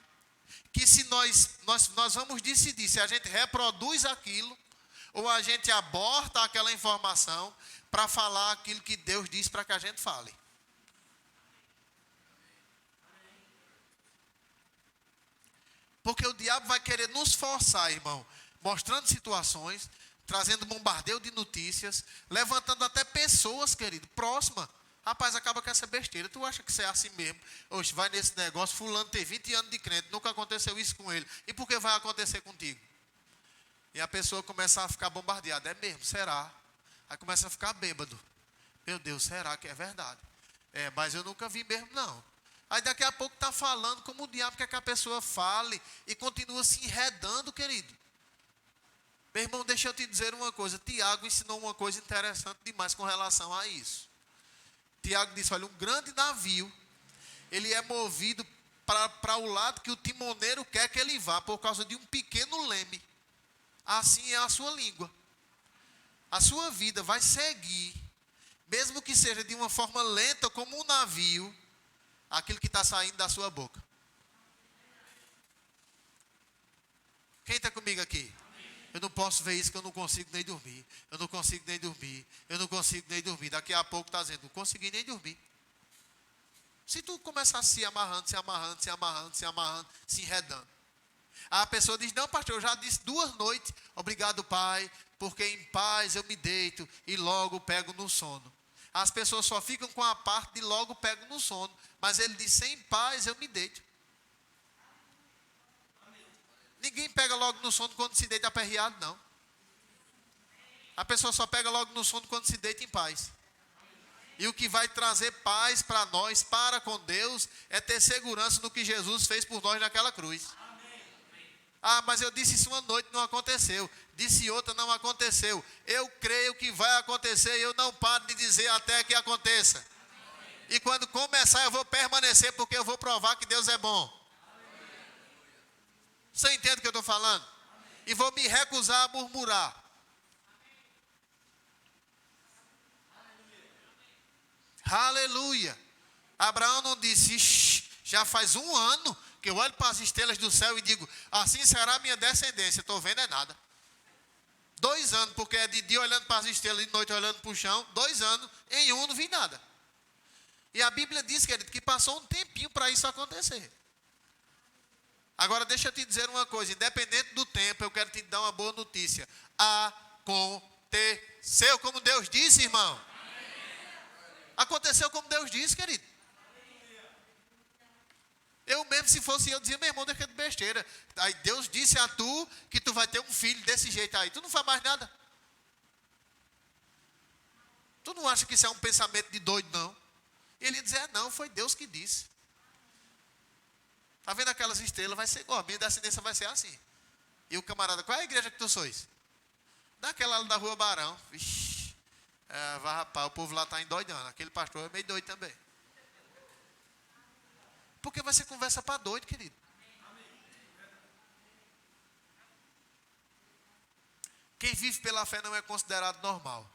que se nós vamos decidir se a gente reproduz aquilo ou a gente aborta aquela informação para falar aquilo que Deus diz para que a gente fale. Porque o diabo vai querer nos forçar, irmão, mostrando situações, trazendo bombardeio de notícias, levantando até pessoas, querido, próximas. Rapaz, acaba com essa besteira. Tu acha que você é assim mesmo? Oxe, vai nesse negócio, fulano tem 20 anos de crente, nunca aconteceu isso com ele. E por que vai acontecer contigo? E a pessoa começa a ficar bombardeada. É mesmo, será? Aí começa a ficar bêbado. Meu Deus, será que é verdade? É, mas eu nunca vi mesmo, não. Aí daqui a pouco está falando como o diabo quer que a pessoa fale e continua se enredando, querido. Meu irmão, deixa eu te dizer uma coisa. Tiago ensinou uma coisa interessante demais com relação a isso. Tiago disse, olha, um grande navio, ele é movido para o lado que o timoneiro quer que ele vá, por causa de um pequeno leme. Assim é a sua língua. A sua vida vai seguir, mesmo que seja de uma forma lenta, como um navio, aquilo que está saindo da sua boca. Quem está comigo aqui? Eu não posso ver isso que eu não consigo nem dormir. Eu não consigo nem dormir. Eu não consigo nem dormir. Daqui a pouco está dizendo, não consegui nem dormir. Se tu começar se amarrando, se amarrando, se amarrando, se amarrando, se enredando. Aí a pessoa diz, não pastor, eu já disse 2 noites, obrigado pai, porque em paz eu me deito e logo pego no sono. As pessoas só ficam com a parte de logo pego no sono. Mas ele disse, em paz eu me deito. Ninguém pega logo no sono quando se deita aperreado, não. A pessoa só pega logo no sono quando se deita em paz. E o que vai trazer paz para nós, para com Deus, é ter segurança no que Jesus fez por nós naquela cruz. Ah, mas eu disse isso uma noite, não aconteceu. Disse outra, não aconteceu. Eu creio que vai acontecer e eu não paro de dizer até que aconteça. E quando começar eu vou permanecer, porque eu vou provar que Deus é bom. Você entende o que eu estou falando? E vou me recusar a murmurar. Aleluia. Abraão não disse, já faz 1 ano que eu olho para as estrelas do céu e digo, assim será a minha descendência. Estou vendo é nada. 2 anos, porque é de dia olhando para as estrelas e de noite olhando para o chão. 2 anos, em um não vi nada. E a Bíblia diz, querido, que passou um tempinho para isso acontecer. Agora deixa eu te dizer uma coisa, independente do tempo, eu quero te dar uma boa notícia. Aconteceu como Deus disse, irmão. Aconteceu como Deus disse, querido. Eu mesmo, se fosse eu, dizia, meu irmão, deixa de besteira. Aí Deus disse a tu que tu vai ter um filho desse jeito aí. Tu não faz mais nada. Tu não acha que isso é um pensamento de doido, não? E ele diz, não, foi Deus que disse. Está vendo aquelas estrelas? Vai ser igual, a minha descendência vai ser assim. E o camarada, qual é a igreja que tu sois? Daquela da Rua Barão. Vixe, rapaz, o povo lá está endoidando. Aquele pastor é meio doido também. Porque vai ser conversa para doido, querido. Quem vive pela fé não é considerado normal.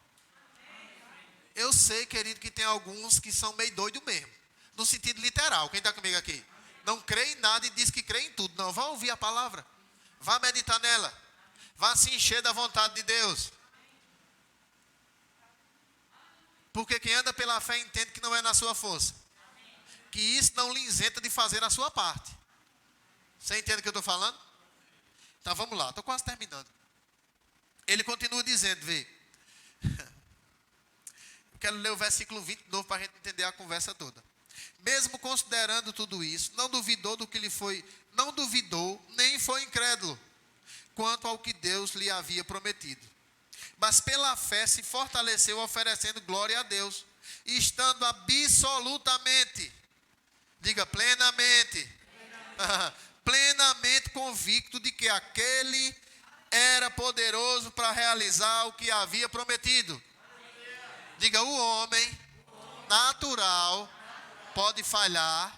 Eu sei, querido, que tem alguns que são meio doidos mesmo. No sentido literal. Quem está comigo aqui? Não crê em nada e diz que crê em tudo. Não, vá ouvir a palavra. Vá meditar nela. Vá se encher da vontade de Deus. Porque quem anda pela fé entende que não é na sua força. que isso não lhe isenta de fazer a sua parte. Você entende o que eu estou falando? Então vamos lá, estou quase terminando. Ele continua dizendo, vê. Eu quero ler o versículo 20 de novo para a gente entender a conversa toda. Mesmo considerando tudo isso, não duvidou nem foi incrédulo quanto ao que Deus lhe havia prometido. Mas pela fé se fortaleceu, oferecendo glória a Deus, e estando absolutamente, diga plenamente, plenamente convicto de que aquele era poderoso para realizar o que havia prometido. Diga, o homem natural pode falhar,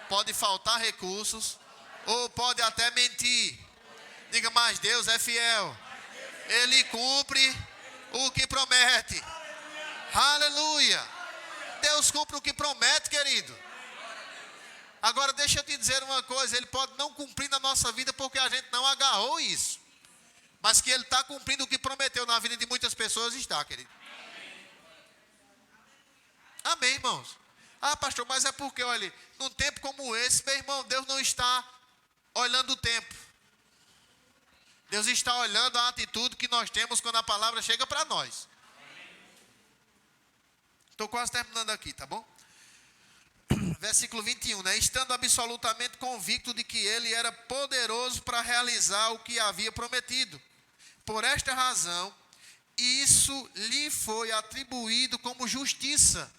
pode faltar recursos, ou pode até mentir. Diga, mas Deus é fiel. Ele cumpre o que promete. Aleluia. Deus cumpre o que promete, querido. Agora deixa eu te dizer uma coisa. Ele pode não cumprir na nossa vida porque a gente não agarrou isso. Mas que Ele está cumprindo o que prometeu na vida de muitas pessoas, está, querido. Amém, irmãos. Ah, pastor, mas é porque, olha, num tempo como esse, meu irmão, Deus não está olhando o tempo. Deus está olhando a atitude que nós temos quando a palavra chega para nós. Estou quase terminando aqui, tá bom? Versículo 21, né? Estando absolutamente convicto de que ele era poderoso para realizar o que havia prometido. Por esta razão, isso lhe foi atribuído como justiça.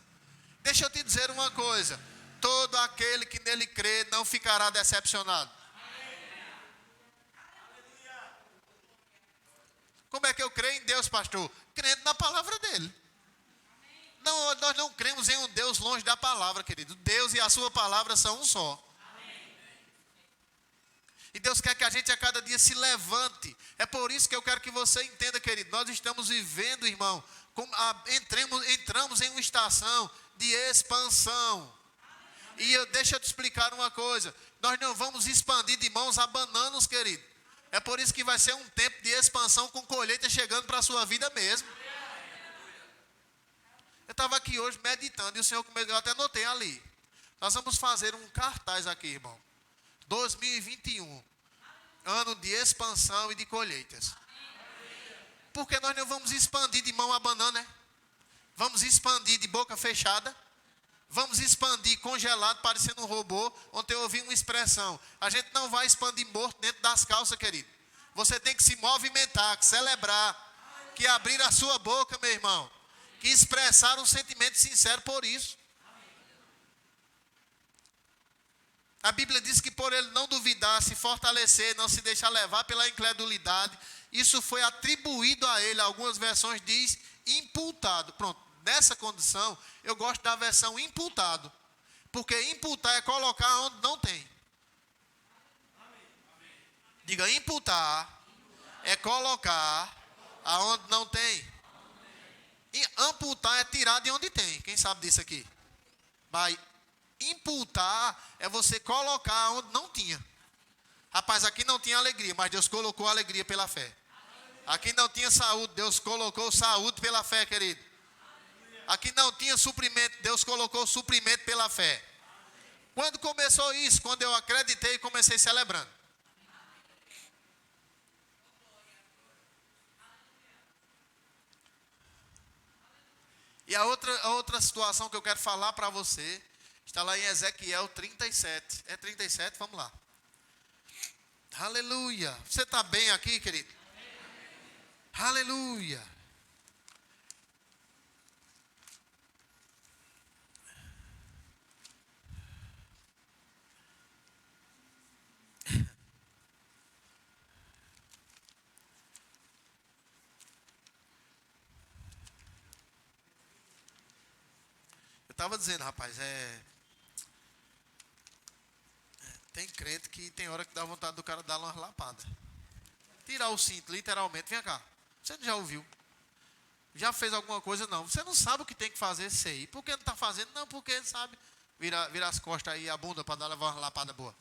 Deixa eu te dizer uma coisa. Todo aquele que nele crê não ficará decepcionado. Como é que eu creio em Deus, pastor? Crendo na palavra dele. Não, nós não cremos em um Deus longe da palavra, querido. Deus e a sua palavra são um só. E Deus quer que a gente a cada dia se levante. É por isso que eu quero que você entenda, querido. Nós estamos vivendo, irmão, entramos em uma estação de expansão. E deixa eu te explicar uma coisa. Nós não vamos expandir de mãos a bananas, querido. É por isso que vai ser um tempo de expansão com colheita chegando para a sua vida mesmo. Eu estava aqui hoje meditando e o Senhor comigo, eu até anotei ali. Nós vamos fazer um cartaz aqui, irmão. 2021, ano de expansão e de colheitas. Porque nós não vamos expandir de mão a banana, né? Vamos expandir de boca fechada. Vamos expandir congelado, parecendo um robô. Ontem eu ouvi uma expressão. A gente não vai expandir morto dentro das calças, querido. Você tem que se movimentar, que celebrar, que abrir a sua boca, meu irmão. Que expressar um sentimento sincero por isso. A Bíblia diz que por ele não duvidar, se fortalecer, não se deixar levar pela incredulidade, isso foi atribuído a ele. Algumas versões diz imputado. Pronto. Nessa condição, eu gosto da versão imputado. Porque imputar é colocar onde não tem. Diga, imputar é colocar aonde não tem. E amputar é tirar de onde tem. Quem sabe disso aqui? Mas imputar é você colocar onde não tinha. Rapaz, aqui não tinha alegria, mas Deus colocou alegria pela fé. Aqui não tinha saúde, Deus colocou saúde pela fé, querido. Aqui não tinha suprimento, Deus colocou suprimento pela fé. Quando começou isso? Quando eu acreditei e comecei celebrando. E a outra situação que eu quero falar para você, está lá em Ezequiel 37. É 37? Vamos lá. Aleluia. Você está bem aqui, querido? Aleluia. Estava dizendo, rapaz, tem crente que tem hora que dá vontade do cara dar uma lapada. Tirar o cinto, literalmente. Vem cá, você já ouviu? Já fez alguma coisa? Não. Você não sabe o que tem que fazer, sei. Por que não está fazendo? Não, porque sabe. Vira as costas aí, a bunda para dar uma lapada boa.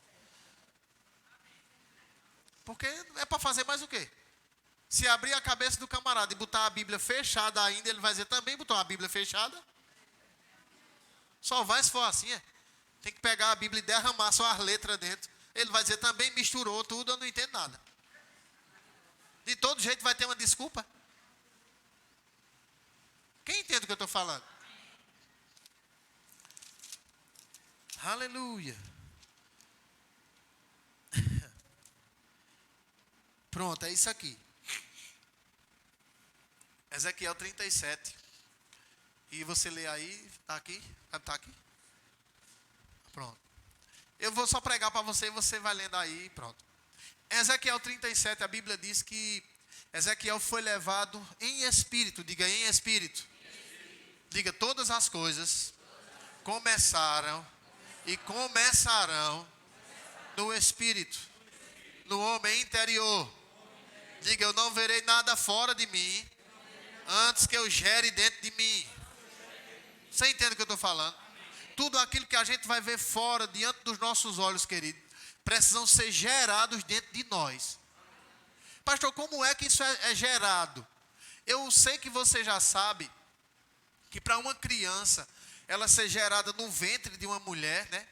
Porque é para fazer mais o quê? Se abrir a cabeça do camarada e botar a Bíblia fechada ainda, ele vai dizer, também botou a Bíblia fechada? Só vai se for assim, é? Tem que pegar a Bíblia e derramar só as letras dentro. Ele vai dizer também misturou tudo, eu não entendo nada. De todo jeito vai ter uma desculpa. Quem entende o que eu estou falando? Aleluia. Pronto, é isso aqui. Ezequiel 37. E você lê aí, está aqui? Está aqui? Pronto. Eu vou só pregar para você e você vai lendo aí e pronto. Ezequiel 37, a Bíblia diz que Ezequiel foi levado em espírito. Diga em espírito. Diga todas as coisas começaram e começarão no espírito, no homem interior. Diga, eu não verei nada fora de mim antes que eu gere dentro de mim. Você entende o que eu estou falando? Tudo aquilo que a gente vai ver fora, diante dos nossos olhos, querido, precisam ser gerados dentro de nós. Pastor, como é que isso é gerado? Eu sei que você já sabe que para uma criança, ela ser gerada no ventre de uma mulher, né?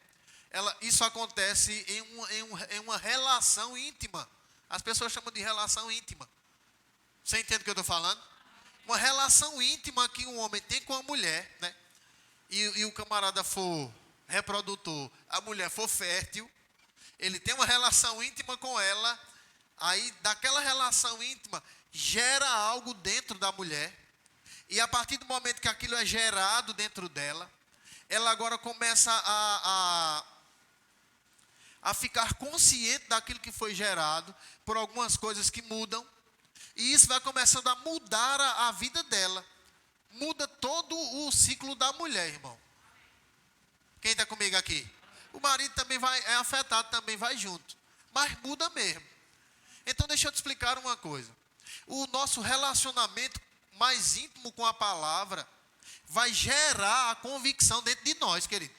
Isso acontece em uma relação íntima. As pessoas chamam de relação íntima. Você entende o que eu estou falando? Uma relação íntima que um homem tem com a mulher, né? E o camarada for reprodutor, a mulher for fértil, ele tem uma relação íntima com ela, aí daquela relação íntima gera algo dentro da mulher, e a partir do momento que aquilo é gerado dentro dela, ela agora começa a ficar consciente daquilo que foi gerado, por algumas coisas que mudam, e isso vai começando a mudar a vida dela. Muda todo o ciclo da mulher, irmão. Quem está comigo aqui? O marido também é afetado, também vai junto. Mas muda mesmo. Então deixa eu te explicar uma coisa. O nosso relacionamento mais íntimo com a palavra vai gerar a convicção dentro de nós, querido.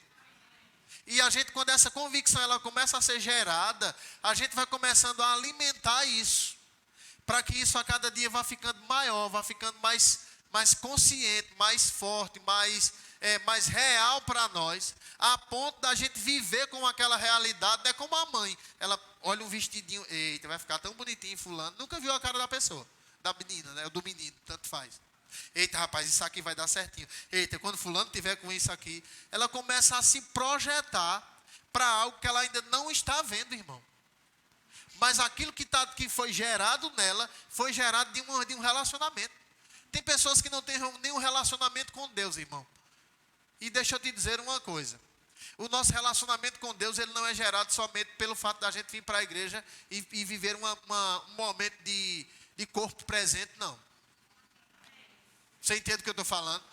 E a gente, quando essa convicção ela começa a ser gerada, a gente vai começando a alimentar isso. Para que isso a cada dia vá ficando maior, vá ficando mais consciente, mais forte, mais real para nós, a ponto da gente viver com aquela realidade. É como a mãe, ela olha um vestidinho, eita, vai ficar tão bonitinho fulano, nunca viu a cara da pessoa, da menina, né, ou do menino, tanto faz. Eita, rapaz, isso aqui vai dar certinho. Eita, quando fulano tiver com isso aqui, ela começa a se projetar para algo que ela ainda não está vendo, irmão. Mas aquilo que foi gerado nela, foi gerado de um relacionamento. Tem pessoas que não têm nenhum relacionamento com Deus, irmão. E deixa eu te dizer uma coisa. O nosso relacionamento com Deus, ele não é gerado somente pelo fato da gente vir para a igreja e viver um momento de corpo presente, não. Você entende o que eu estou falando?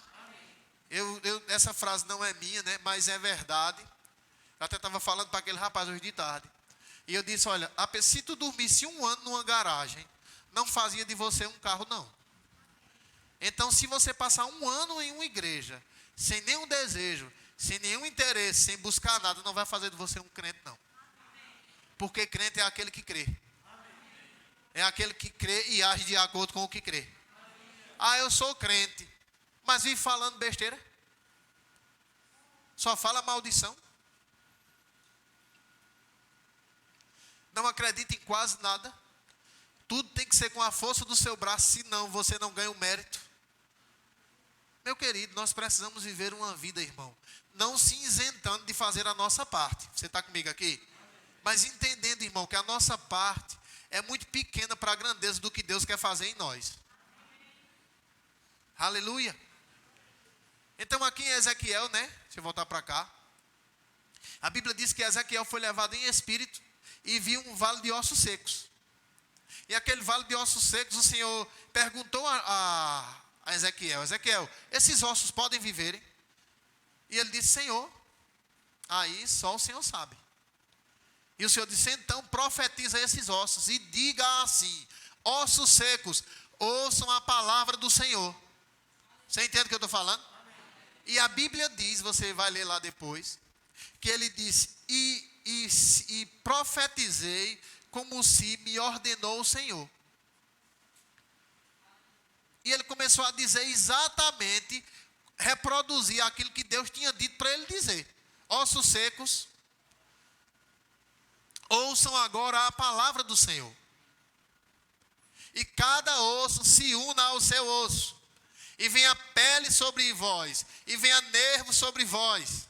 Essa frase não é minha, né? Mas é verdade. Eu até estava falando para aquele rapaz hoje de tarde. E eu disse, olha, se tu dormisse um ano numa garagem, não fazia de você um carro, não. Então, se você passar um ano em uma igreja, sem nenhum desejo, sem nenhum interesse, sem buscar nada, não vai fazer de você um crente, não. Porque crente é aquele que crê. É aquele que crê e age de acordo com o que crê. Ah, eu sou crente, mas vive falando besteira. Só fala maldição. Não acredita em quase nada. Tudo tem que ser com a força do seu braço, senão você não ganha o mérito. Meu querido, nós precisamos viver uma vida, irmão, não se isentando de fazer a nossa parte. Você está comigo aqui? Mas entendendo, irmão, que a nossa parte é muito pequena para a grandeza do que Deus quer fazer em nós. Aleluia. Então aqui em Ezequiel, né? Deixa eu voltar para cá. A Bíblia diz que Ezequiel foi levado em espírito e viu um vale de ossos secos. E aquele vale de ossos secos, o Senhor perguntou a Ezequiel, Ezequiel, esses ossos podem viverem? E ele disse, Senhor, aí só o Senhor sabe. E o Senhor disse, então profetiza esses ossos e diga assim, ossos secos, ouçam a palavra do Senhor. Você entende o que eu estou falando? E a Bíblia diz, você vai ler lá depois, que ele disse, e profetizei como se me ordenou o Senhor. E ele começou a dizer exatamente, reproduzir aquilo que Deus tinha dito para ele dizer. ossos secos, ouçam agora a palavra do Senhor. E cada osso se una ao seu osso. E venha pele sobre vós, e venha nervo sobre vós.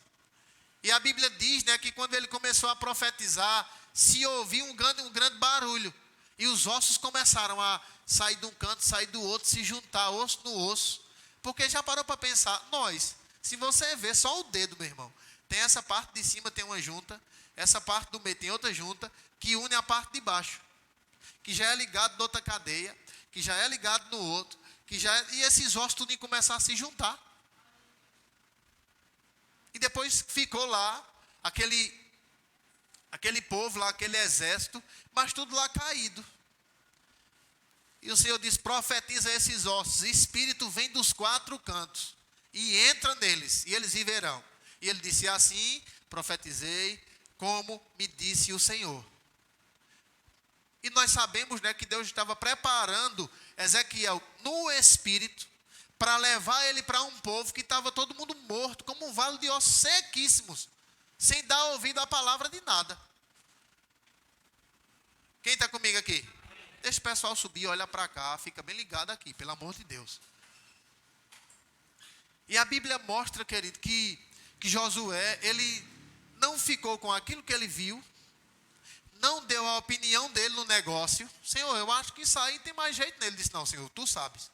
E a Bíblia diz, né, que quando ele começou a profetizar, se ouvia um grande barulho. E os ossos começaram a sair de um canto, sair do outro, se juntar osso no osso. Porque já parou para pensar, se você ver só o dedo, meu irmão, tem essa parte de cima, tem uma junta, essa parte do meio tem outra junta, que une a parte de baixo, que já é ligado na outra cadeia, que já é ligado no outro, e esses ossos tudo começar a se juntar. E depois ficou lá, aquele povo lá, aquele exército, mas tudo lá caído. E o Senhor diz, profetiza esses ossos, espírito vem dos 4 cantos, e entra neles, e eles viverão. E ele disse, assim profetizei, como me disse o Senhor. E nós sabemos, né, que Deus estava preparando Ezequiel no espírito, para levar ele para um povo que estava todo mundo morto, como um vale de ossos sequíssimos, sem dar ouvido à palavra de nada. Quem está comigo aqui? Deixa o pessoal subir, olha para cá, fica bem ligado aqui, pelo amor de Deus. E a Bíblia mostra, querido, que Josué, ele não ficou com aquilo que ele viu, não deu a opinião dele no negócio. Senhor, eu acho que isso aí tem mais jeito nele. Ele disse, não, Senhor, tu sabes.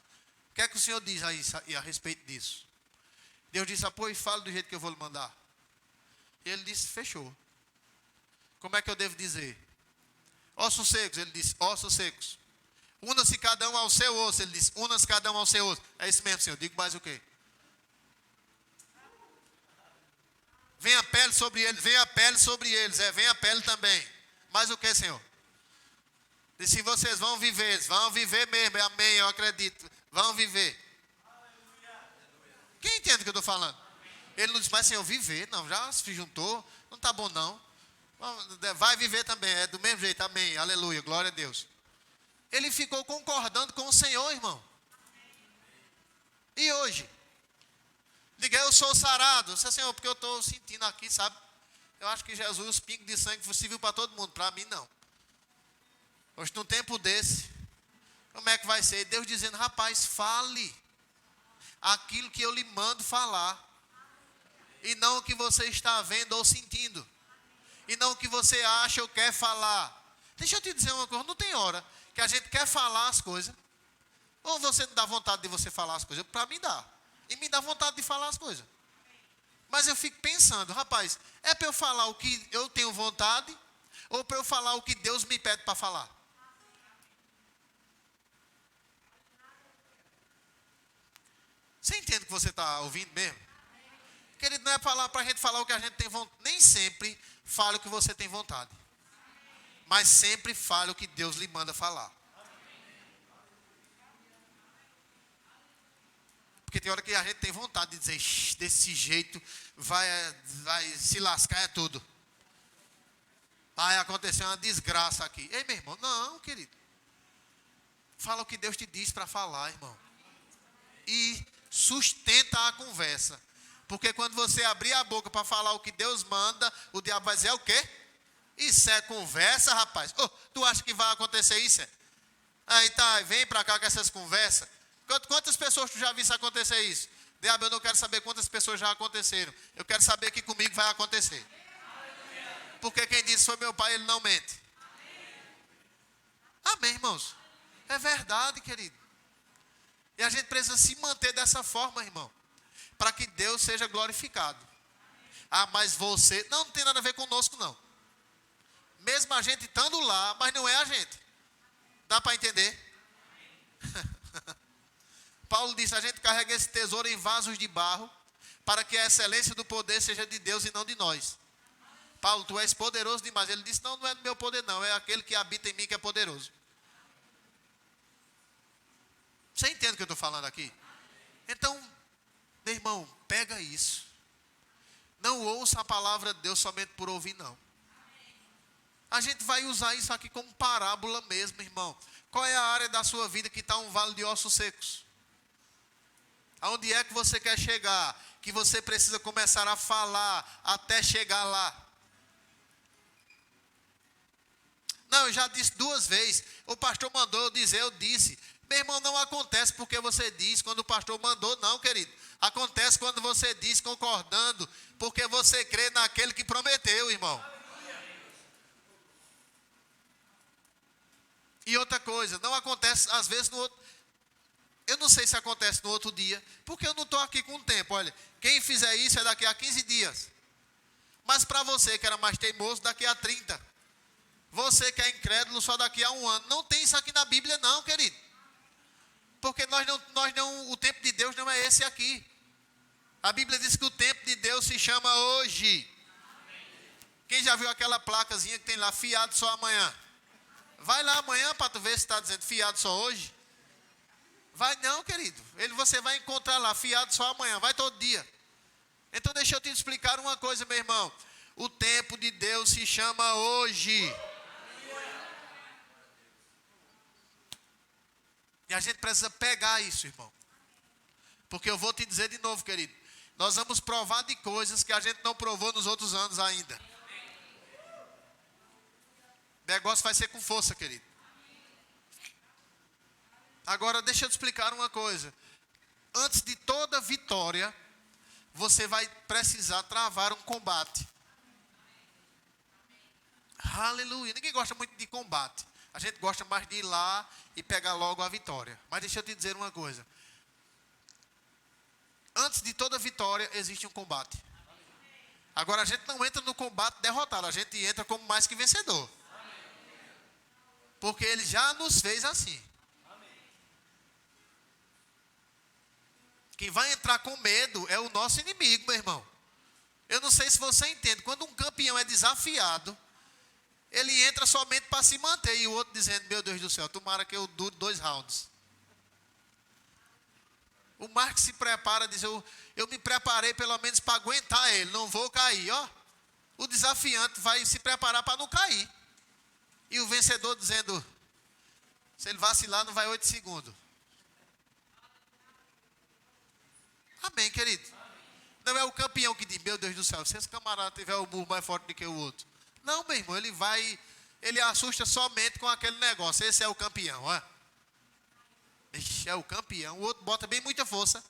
O que é que o Senhor diz aí a respeito disso? Deus disse, pois fale do jeito que eu vou lhe mandar. E ele disse, fechou. Como é que eu devo dizer? Ossos secos, ele disse, ossos secos. Una-se cada um ao seu osso, ele disse, una-se cada um ao seu osso. É isso mesmo, Senhor, digo mais o quê? Vem a pele sobre eles, vem a pele sobre eles, vem a pele também. Mais o que, Senhor? Disse, vocês vão viver mesmo, amém, eu acredito. Vão viver. Quem entende o que eu estou falando? Ele não disse, mas Senhor, viver, não, já se juntou, não está bom não. Vai viver também, é do mesmo jeito, amém, aleluia, glória a Deus. Ele ficou concordando com o Senhor, irmão. E hoje? Diga, eu sou sarado. Disse, Senhor, porque eu estou sentindo aqui, sabe? Eu acho que Jesus, os pingos de sangue serviu para todo mundo, para mim não. Hoje, num tempo desse, como é que vai ser? Deus dizendo, rapaz, fale aquilo que eu lhe mando falar. E não o que você está vendo ou sentindo. E não o que você acha ou quer falar. Deixa eu te dizer uma coisa, não tem hora que a gente quer falar as coisas. Ou você não dá vontade de você falar as coisas? Para mim dá. E me dá vontade de falar as coisas. Mas eu fico pensando, rapaz, é para eu falar o que eu tenho vontade? Ou para eu falar o que Deus me pede para falar? Você entende o que você está ouvindo mesmo? Querido, não é para a gente falar o que a gente tem vontade. Nem sempre fale o que você tem vontade. Mas sempre fale o que Deus lhe manda falar. Porque tem hora que a gente tem vontade de dizer, desse jeito vai se lascar é tudo. Vai acontecer uma desgraça aqui. Ei, meu irmão, não, querido. Fala o que Deus te diz para falar, irmão. E sustenta a conversa. Porque quando você abrir a boca para falar o que Deus manda, o diabo vai dizer, é o quê? Isso é conversa, rapaz. Oh, tu acha que vai acontecer isso? Aí tá, vem para cá com essas conversas. Quantas pessoas tu já viu isso acontecer isso? Diabo, eu não quero saber quantas pessoas já aconteceram. Eu quero saber que comigo vai acontecer. Porque quem disse foi meu pai, ele não mente. Amém, irmãos? É verdade, querido. E a gente precisa se manter dessa forma, irmão. Para que Deus seja glorificado. Ah, mas você... Não tem nada a ver conosco, não. Mesmo a gente estando lá, mas não é a gente. Dá para entender? Paulo disse, a gente carrega esse tesouro em vasos de barro, para que a excelência do poder seja de Deus e não de nós. Paulo, tu és poderoso demais. Ele disse, não é do meu poder não, é aquele que habita em mim que é poderoso. Você entende o que eu estou falando aqui? Então, meu irmão, pega isso. Não ouça a palavra de Deus somente por ouvir, não. A gente vai usar isso aqui como parábola mesmo, irmão. Qual é a área da sua vida que está um vale de ossos secos? Aonde é que você quer chegar? Que você precisa começar a falar até chegar lá. Não, eu já disse 2 vezes. O pastor mandou eu dizer, eu disse. Meu irmão, não acontece porque você diz quando o pastor mandou, não, querido. Acontece quando você diz concordando, porque você crê naquele que prometeu, irmão. E outra coisa, não acontece às vezes no outro. Eu não sei se acontece no outro dia, porque eu não estou aqui com o tempo. Olha, quem fizer isso é daqui a 15 dias. Mas para você que era mais teimoso, daqui a 30. Você que é incrédulo, só daqui a 1 ano. Não tem isso aqui na Bíblia não, querido. Porque o tempo de Deus não é esse aqui. A Bíblia diz que o tempo de Deus se chama hoje. Quem já viu aquela placazinha que tem lá, fiado só amanhã? Vai lá amanhã para tu ver se está dizendo fiado só hoje. Vai não, querido. Você vai encontrar lá, fiado só amanhã. Vai todo dia. Então deixa eu te explicar uma coisa, meu irmão. O tempo de Deus se chama hoje. E a gente precisa pegar isso, irmão. Porque eu vou te dizer de novo, querido. Nós vamos provar de coisas que a gente não provou nos outros anos ainda. O negócio vai ser com força, querido. Agora, deixa eu te explicar uma coisa. Antes de toda vitória, você vai precisar travar um combate. Aleluia. Ninguém gosta muito de combate. A gente gosta mais de ir lá e pegar logo a vitória. Mas deixa eu te dizer uma coisa. Antes de toda vitória, existe um combate. Agora, a gente não entra no combate derrotado. A gente entra como mais que vencedor. Porque Ele já nos fez assim. Quem vai entrar com medo é o nosso inimigo, meu irmão. Eu não sei se você entende. Quando um campeão é desafiado, ele entra somente para se manter. E o outro dizendo, meu Deus do céu, tomara que eu dure 2 rounds. O Marcos se prepara, diz, eu me preparei pelo menos para aguentar ele, não vou cair. Ó, o desafiante vai se preparar para não cair. E o vencedor dizendo, se ele vacilar não vai 8 segundos. Amém, querido? Não é o campeão que diz, meu Deus do céu, se esse camarada tiver o burro mais forte do que o outro. Não, meu irmão, ele assusta somente com aquele negócio. Esse é o campeão, ó. Ixi, é o campeão. O outro bota bem muita força.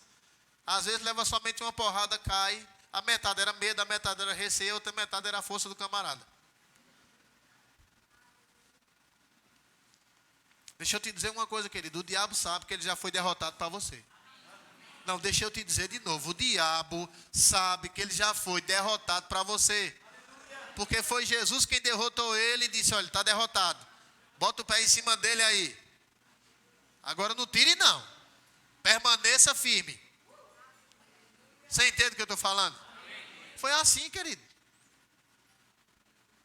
Às vezes leva somente uma porrada, cai. A metade era medo, a metade era receio, a outra metade era a força do camarada. Deixa eu te dizer uma coisa, querido. O diabo sabe que ele já foi derrotado para você. Não, deixa eu te dizer de novo. O diabo sabe que ele já foi derrotado para você. Porque foi Jesus quem derrotou ele e disse, olha, está derrotado. Bota o pé em cima dele aí. Agora não tire não. Permaneça firme. Você entende o que eu estou falando? Foi assim, querido.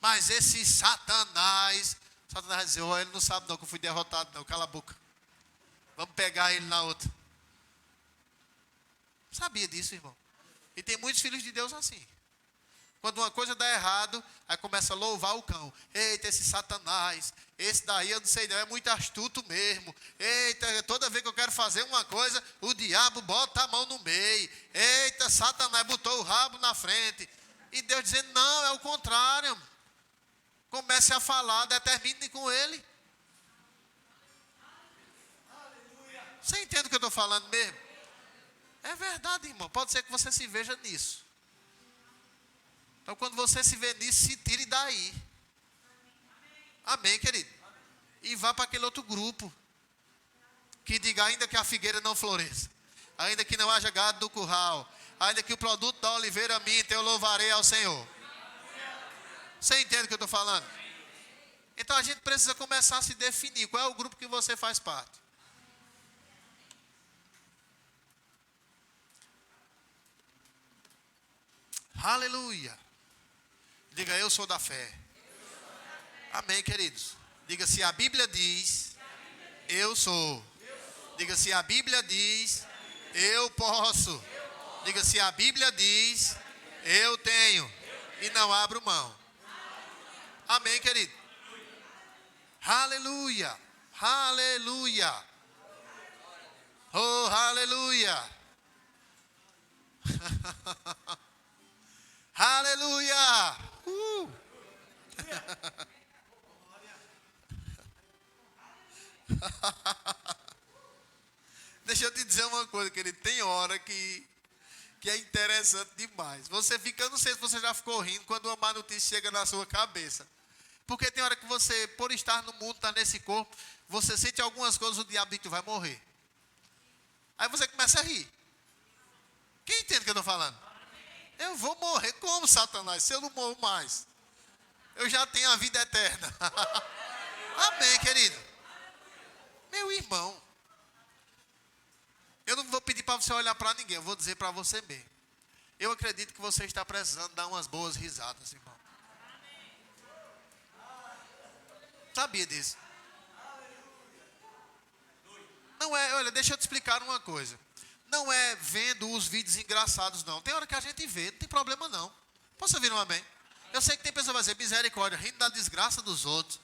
Mas esse Satanás vai dizer, oh, ele não sabe não que eu fui derrotado não, cala a boca. Vamos pegar ele na outra. Sabia disso, irmão? E tem muitos filhos de Deus assim. Quando uma coisa dá errado, aí começa a louvar o cão. Eita, esse Satanás, esse daí eu não sei não, é muito astuto mesmo. Eita, toda vez que eu quero fazer uma coisa, o diabo bota a mão no meio. Eita, Satanás botou o rabo na frente. E Deus dizendo, não, é o contrário. Comece a falar, determine com ele. Você entende o que eu estou falando mesmo? É verdade, irmão. Pode ser que você se veja nisso. Então, quando você se vê nisso, se tire daí. Amém, querido? E vá para aquele outro grupo. Que diga, ainda que a figueira não floresça. Ainda que não haja gado do curral. Ainda que o produto da oliveira minta, eu louvarei ao Senhor. Você entende o que eu estou falando? Então, a gente precisa começar a se definir. Qual é o grupo que você faz parte? Aleluia. Diga, eu sou da fé. Amém, queridos. Diga, se a Bíblia diz, eu sou. Diga, se a Bíblia diz, eu posso. Diga, se a Bíblia diz, eu tenho. E não abro mão. Amém, querido. Aleluia. Aleluia. Oh, aleluia. Aleluia! Deixa eu te dizer uma coisa, querido. Tem hora que é interessante demais. Você fica, não sei se você já ficou rindo quando uma má notícia chega na sua cabeça. Porque tem hora que você, por estar no mundo, estar nesse corpo, você sente algumas coisas, o diabo diz que tu vai morrer. Aí você começa a rir. Quem entende o que eu estou falando? Eu vou morrer como, Satanás? Se eu não morro mais, eu já tenho a vida eterna. Amém, querido. Meu irmão, eu não vou pedir para você olhar para ninguém, eu vou dizer para você mesmo. Eu acredito que você está precisando dar umas boas risadas, irmão. Sabia disso? Não é, olha, deixa eu te explicar uma coisa. Não é vendo os vídeos engraçados, não. Tem hora que a gente vê, não tem problema não. Posso ouvir um amém? Eu sei que tem pessoas que vão dizer, misericórdia, rindo da desgraça dos outros.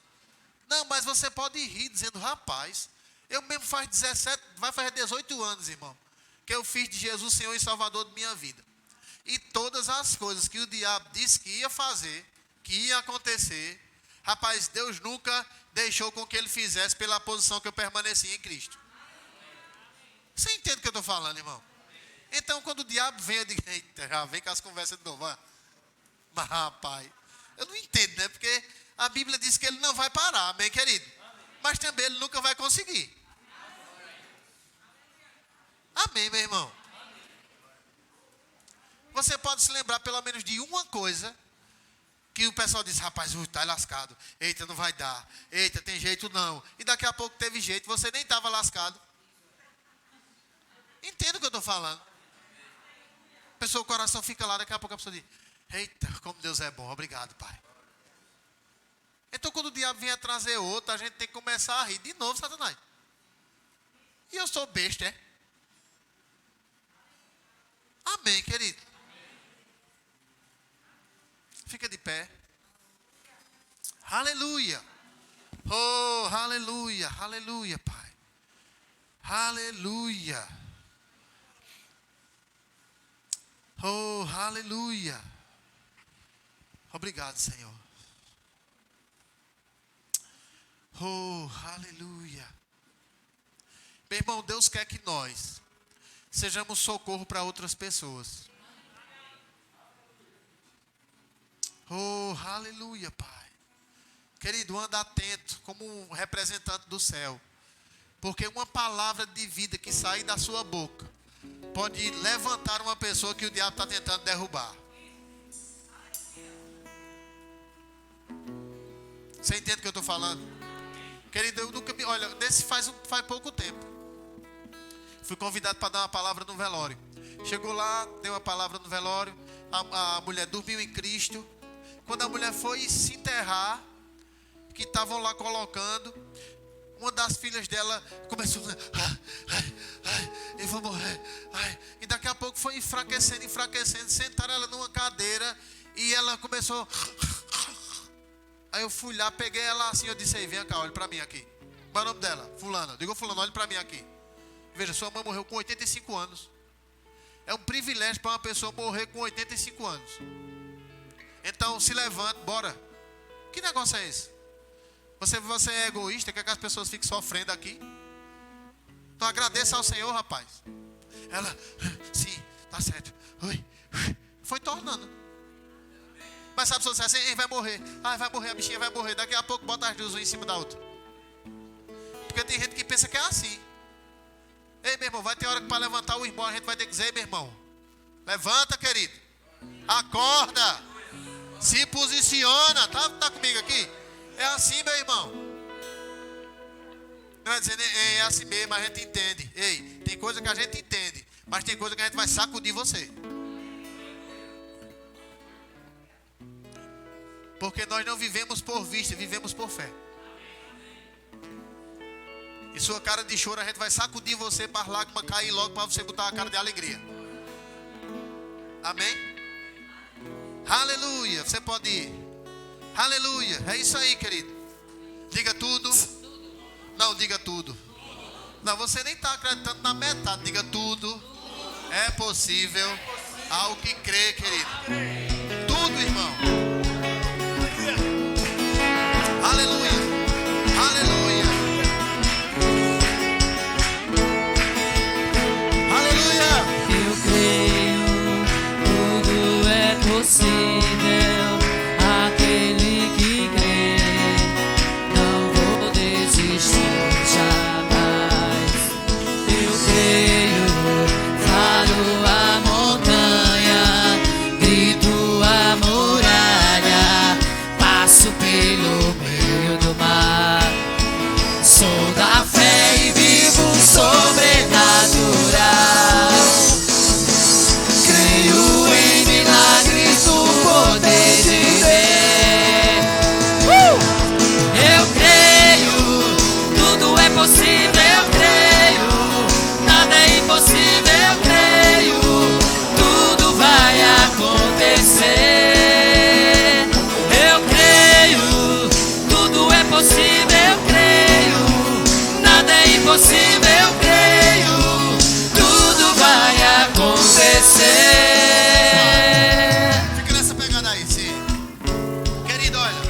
Não, mas você pode rir dizendo, rapaz, eu mesmo vai fazer 18 anos, irmão, que eu fiz de Jesus Senhor e Salvador de minha vida. E todas as coisas que o diabo disse que ia fazer, que ia acontecer, rapaz, Deus nunca deixou com que ele fizesse pela posição que eu permaneci em Cristo. Você entende o que eu estou falando, irmão? Então, quando o diabo vem, eu digo, eita, já vem com as conversas de novo. Mas, rapaz, eu não entendo, né? Porque a Bíblia diz que ele não vai parar, amém, querido? Mas também ele nunca vai conseguir. Amém, meu irmão? Você pode se lembrar pelo menos de uma coisa que o pessoal diz, rapaz, está lascado. Eita, não vai dar. Eita, tem jeito não. E daqui a pouco teve jeito, você nem estava lascado. Entendo o que eu estou falando. A pessoa, o coração fica lá, daqui a pouco a pessoa diz, eita, como Deus é bom, obrigado, Pai. Então quando o diabo vier trazer outro, a gente tem que começar a rir de novo, Satanás. E eu sou besta, é? Amém, querido. Fica de pé. Aleluia. Oh, aleluia, aleluia, Pai. Aleluia. Oh, aleluia. Obrigado, Senhor. Oh, aleluia. Meu irmão, Deus quer que nós sejamos socorro para outras pessoas. Oh, aleluia, Pai. Querido, anda atento como um representante do céu. Porque uma palavra de vida que sair da sua boca pode levantar uma pessoa que o diabo está tentando derrubar. Você entende o que eu estou falando? Querido, eu nunca me... Olha, faz pouco tempo. Fui convidado para dar uma palavra no velório. Chegou lá, deu uma palavra no velório. A mulher dormiu em Cristo. Quando a mulher foi se enterrar, que estavam lá colocando, uma das filhas dela começou eu vou morrer. E daqui a pouco foi enfraquecendo. Sentaram ela numa cadeira e ela começou. Aí eu fui lá, peguei ela assim, eu disse, aí, vem cá, olha para mim aqui. Qual é o nome dela? Fulana. Digo, fulano, olha para mim aqui. Veja, sua mãe morreu com 85 anos. É um privilégio para uma pessoa morrer com 85 anos. Então, se levante, bora. Que negócio é esse? Você é egoísta, quer que as pessoas fiquem sofrendo aqui? Então, agradeça ao Senhor, rapaz. Ela, sim, tá certo. Foi tornando. Mas se a pessoa disser assim, vai morrer. Vai morrer, a bichinha vai morrer. Daqui a pouco bota as duas uma em cima da outra. Porque tem gente que pensa que é assim. Ei, meu irmão, vai ter hora que para levantar o irmão, a gente vai ter que dizer, ei, meu irmão, levanta, querido. Acorda. Se posiciona. Tá comigo aqui? É assim, meu irmão. Não vai dizer, é assim mesmo, a gente entende. Ei, tem coisa que a gente entende, mas tem coisa que a gente vai sacudir você. Porque nós não vivemos por vista, vivemos por fé. E sua cara de choro a gente vai sacudir você para as lágrimas cair logo para você botar a cara de alegria. Amém? Aleluia. Você pode ir. Aleluia. É isso aí, querido. Diga tudo. Não, diga tudo. Não, você nem está acreditando na metade. Diga tudo. É possível ao que crê, querido. Tudo, irmão. Aleluia. Aleluia. Aleluia. Eu creio, tudo é possível. Aquele que crê, não vou desistir jamais. Eu creio, falo a montanha, grito a muralha, passo pelo meio do mar. Sou da fé e vivo sobrenatural. Creio em milagres do poder de Deus. Eu creio, tudo é possível. Eu creio, nada é impossível. Eu creio, tudo vai acontecer. Eu creio, tudo é possível. Eu creio, nada é impossível. Eu creio, tudo vai acontecer. Fica nessa pegada aí, sim. Querido, olha,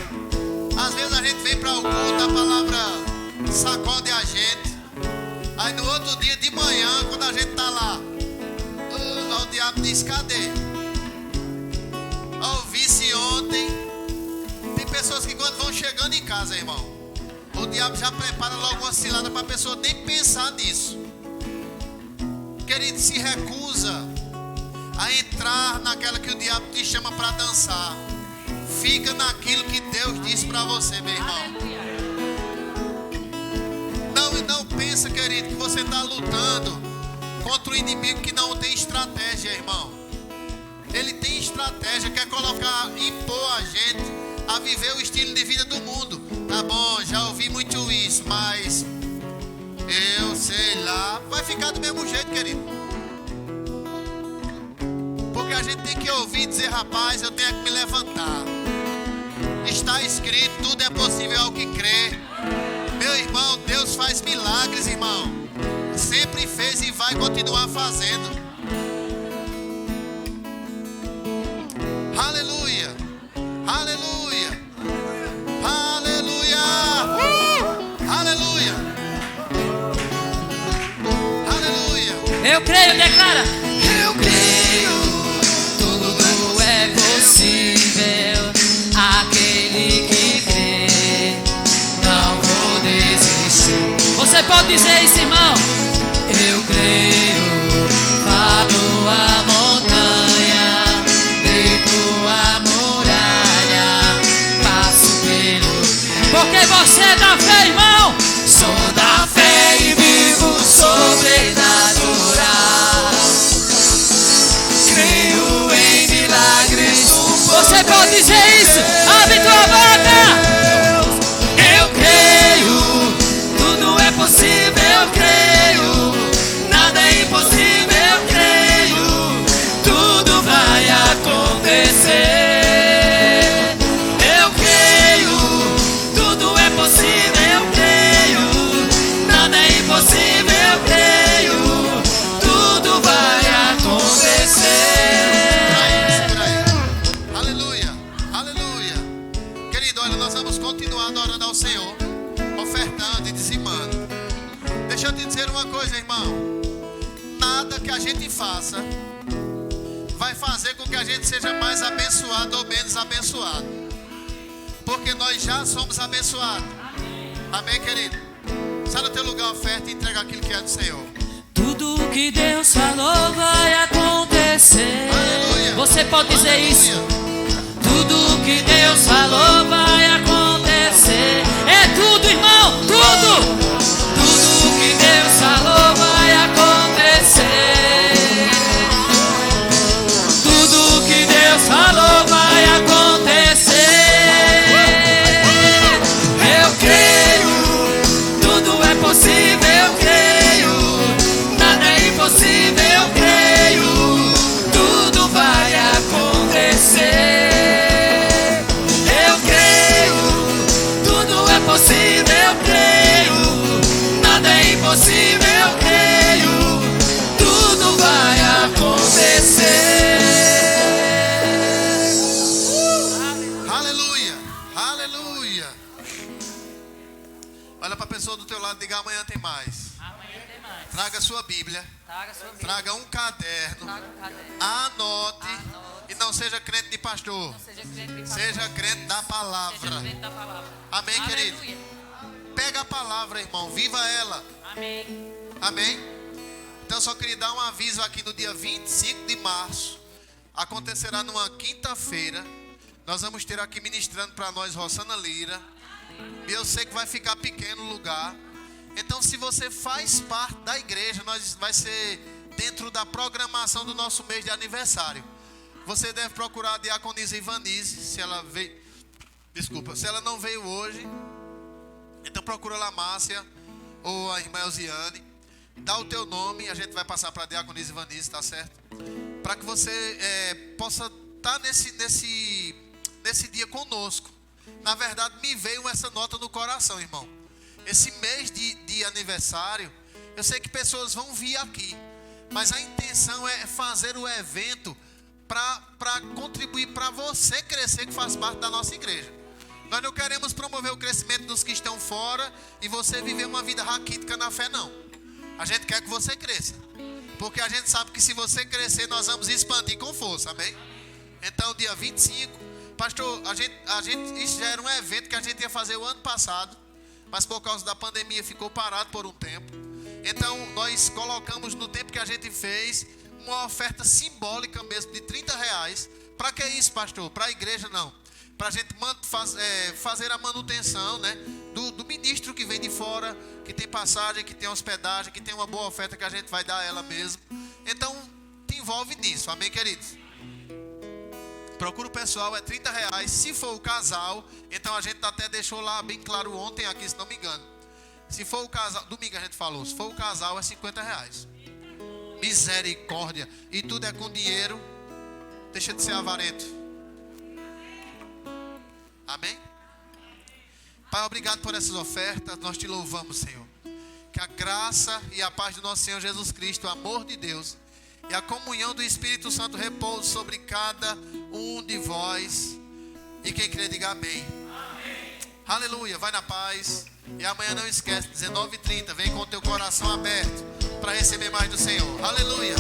às vezes a gente vem para o culto, a palavra sacode a gente. Aí no outro dia de manhã, quando a gente tá lá, o diabo diz: cadê? Ouvi-se ontem. Tem pessoas que quando vão chegando em casa, irmão, o diabo já prepara logo uma cilada para a pessoa nem pensar nisso. Querido, se recusa a entrar naquela que o diabo te chama para dançar. Fica naquilo que Deus disse para você, meu irmão. Não pensa, querido, que você está lutando contra um inimigo que não tem estratégia, irmão. Ele tem estratégia, quer colocar, impor a gente a viver o estilo de vida do mundo. Tá bom, já ouvi muito isso, mas eu sei lá, vai ficar do mesmo jeito, querido. Porque a gente tem que ouvir e dizer: rapaz, eu tenho que me levantar. Está escrito, tudo é possível ao que crê. Meu irmão, Deus faz milagres, irmão. Sempre fez e vai continuar fazendo. Aleluia. Aleluia. Aleluia. Aleluia. Aleluia. Eu creio, declara. Eu creio, tudo é possível. Aquele que crê, não vou desistir. Você pode dizer isso, irmão? Eu creio, falo a montanha, grito a muralha, passo pelo... Porque você é da fé, irmão. Sou da fé e vivo sobrenatural. Creio em milagres. Você pode dizer isso? Abre tua boca. Eu creio, tudo é possível. Eu creio, nada é impossível. Eu creio, tudo vai acontecer. Eu creio, tudo é possível. Eu creio, nada é impossível. Eu creio, tudo vai acontecer. Aleluia, aleluia. Querido, olha, nós vamos continuar adorando ao Senhor, ofertando e dizimando. Deixa eu te dizer uma coisa, irmão. Nada que a gente faça vai fazer com que a gente seja mais abençoado ou menos abençoado. Porque nós já somos abençoados. Amém, querido? Sai do teu lugar, oferta e entrega aquilo que é do Senhor. Tudo o que Deus falou vai acontecer. Aleluia. Você pode dizer Aleluia. isso? Tudo o que Deus falou vai acontecer. É tudo, irmão, tudo. Tudo o que Deus falou vai acontecer. Tudo o que Deus falou vai acontecer. Eu creio, tudo é possível. Eu creio, nada é impossível. Eu creio, tudo vai acontecer. Eu creio, tudo é possível. Eu creio, teu lado, diga: amanhã tem mais. Amanhã tem mais. Traga sua Bíblia. Traga sua Bíblia. Traga um caderno. Traga um caderno. Anote. E não seja crente de pastor. Não seja crente de pastor. Seja crente da palavra. Seja crente da palavra. Amém, Aleluia. querido? Pega a palavra, irmão. Viva ela. Amém. Amém? Então, só queria dar um aviso aqui no dia 25 de março. Acontecerá numa quinta-feira. Nós vamos ter aqui ministrando para nós Rossana Lira. E eu sei que vai ficar pequeno o lugar. Então, se você faz parte da igreja, vai ser dentro da programação do nosso mês de aniversário. Você deve procurar a diaconisa Ivanise, se ela veio. Desculpa, se ela não veio hoje, então procura lá a Márcia ou a irmã Elziane. Dá o teu nome, a gente vai passar para a diaconisa Ivanise, tá certo? Para que você possa estar nesse dia conosco. Na verdade, me veio essa nota no coração, irmão. Esse mês de aniversário, eu sei que pessoas vão vir aqui, mas a intenção é fazer o evento para contribuir para você crescer, que faz parte da nossa igreja. Nós não queremos promover o crescimento dos que estão fora e você viver uma vida raquítica na fé, não. A gente quer que você cresça, porque a gente sabe que se você crescer, nós vamos expandir com força, amém? Então, dia 25, pastor, isso já era um evento que a gente ia fazer o ano passado, mas por causa da pandemia ficou parado por um tempo. Então, nós colocamos no tempo que a gente fez uma oferta simbólica mesmo de R$30. Para que isso, pastor? Para a igreja, não. Para a gente fazer a manutenção, né, do ministro que vem de fora, que tem passagem, que tem hospedagem, que tem uma boa oferta que a gente vai dar a ela mesmo. Então, te envolve nisso, amém, queridos? Procura o pessoal, é R$30. Se for o casal, então a gente até deixou lá bem claro ontem aqui, se não me engano. Se for o casal, domingo a gente falou, se for o casal é R$50. Misericórdia. E tudo é com dinheiro. Deixa de ser avarento. Amém? Pai, obrigado por essas ofertas. Nós te louvamos, Senhor. Que a graça e a paz do nosso Senhor Jesus Cristo, o amor de Deus e a comunhão do Espírito Santo repouse sobre cada um de vós. E quem crê, diga amém. Amém. Aleluia. Vai na paz. E amanhã não esquece, 19h30, vem com o teu coração aberto para receber mais do Senhor. Aleluia.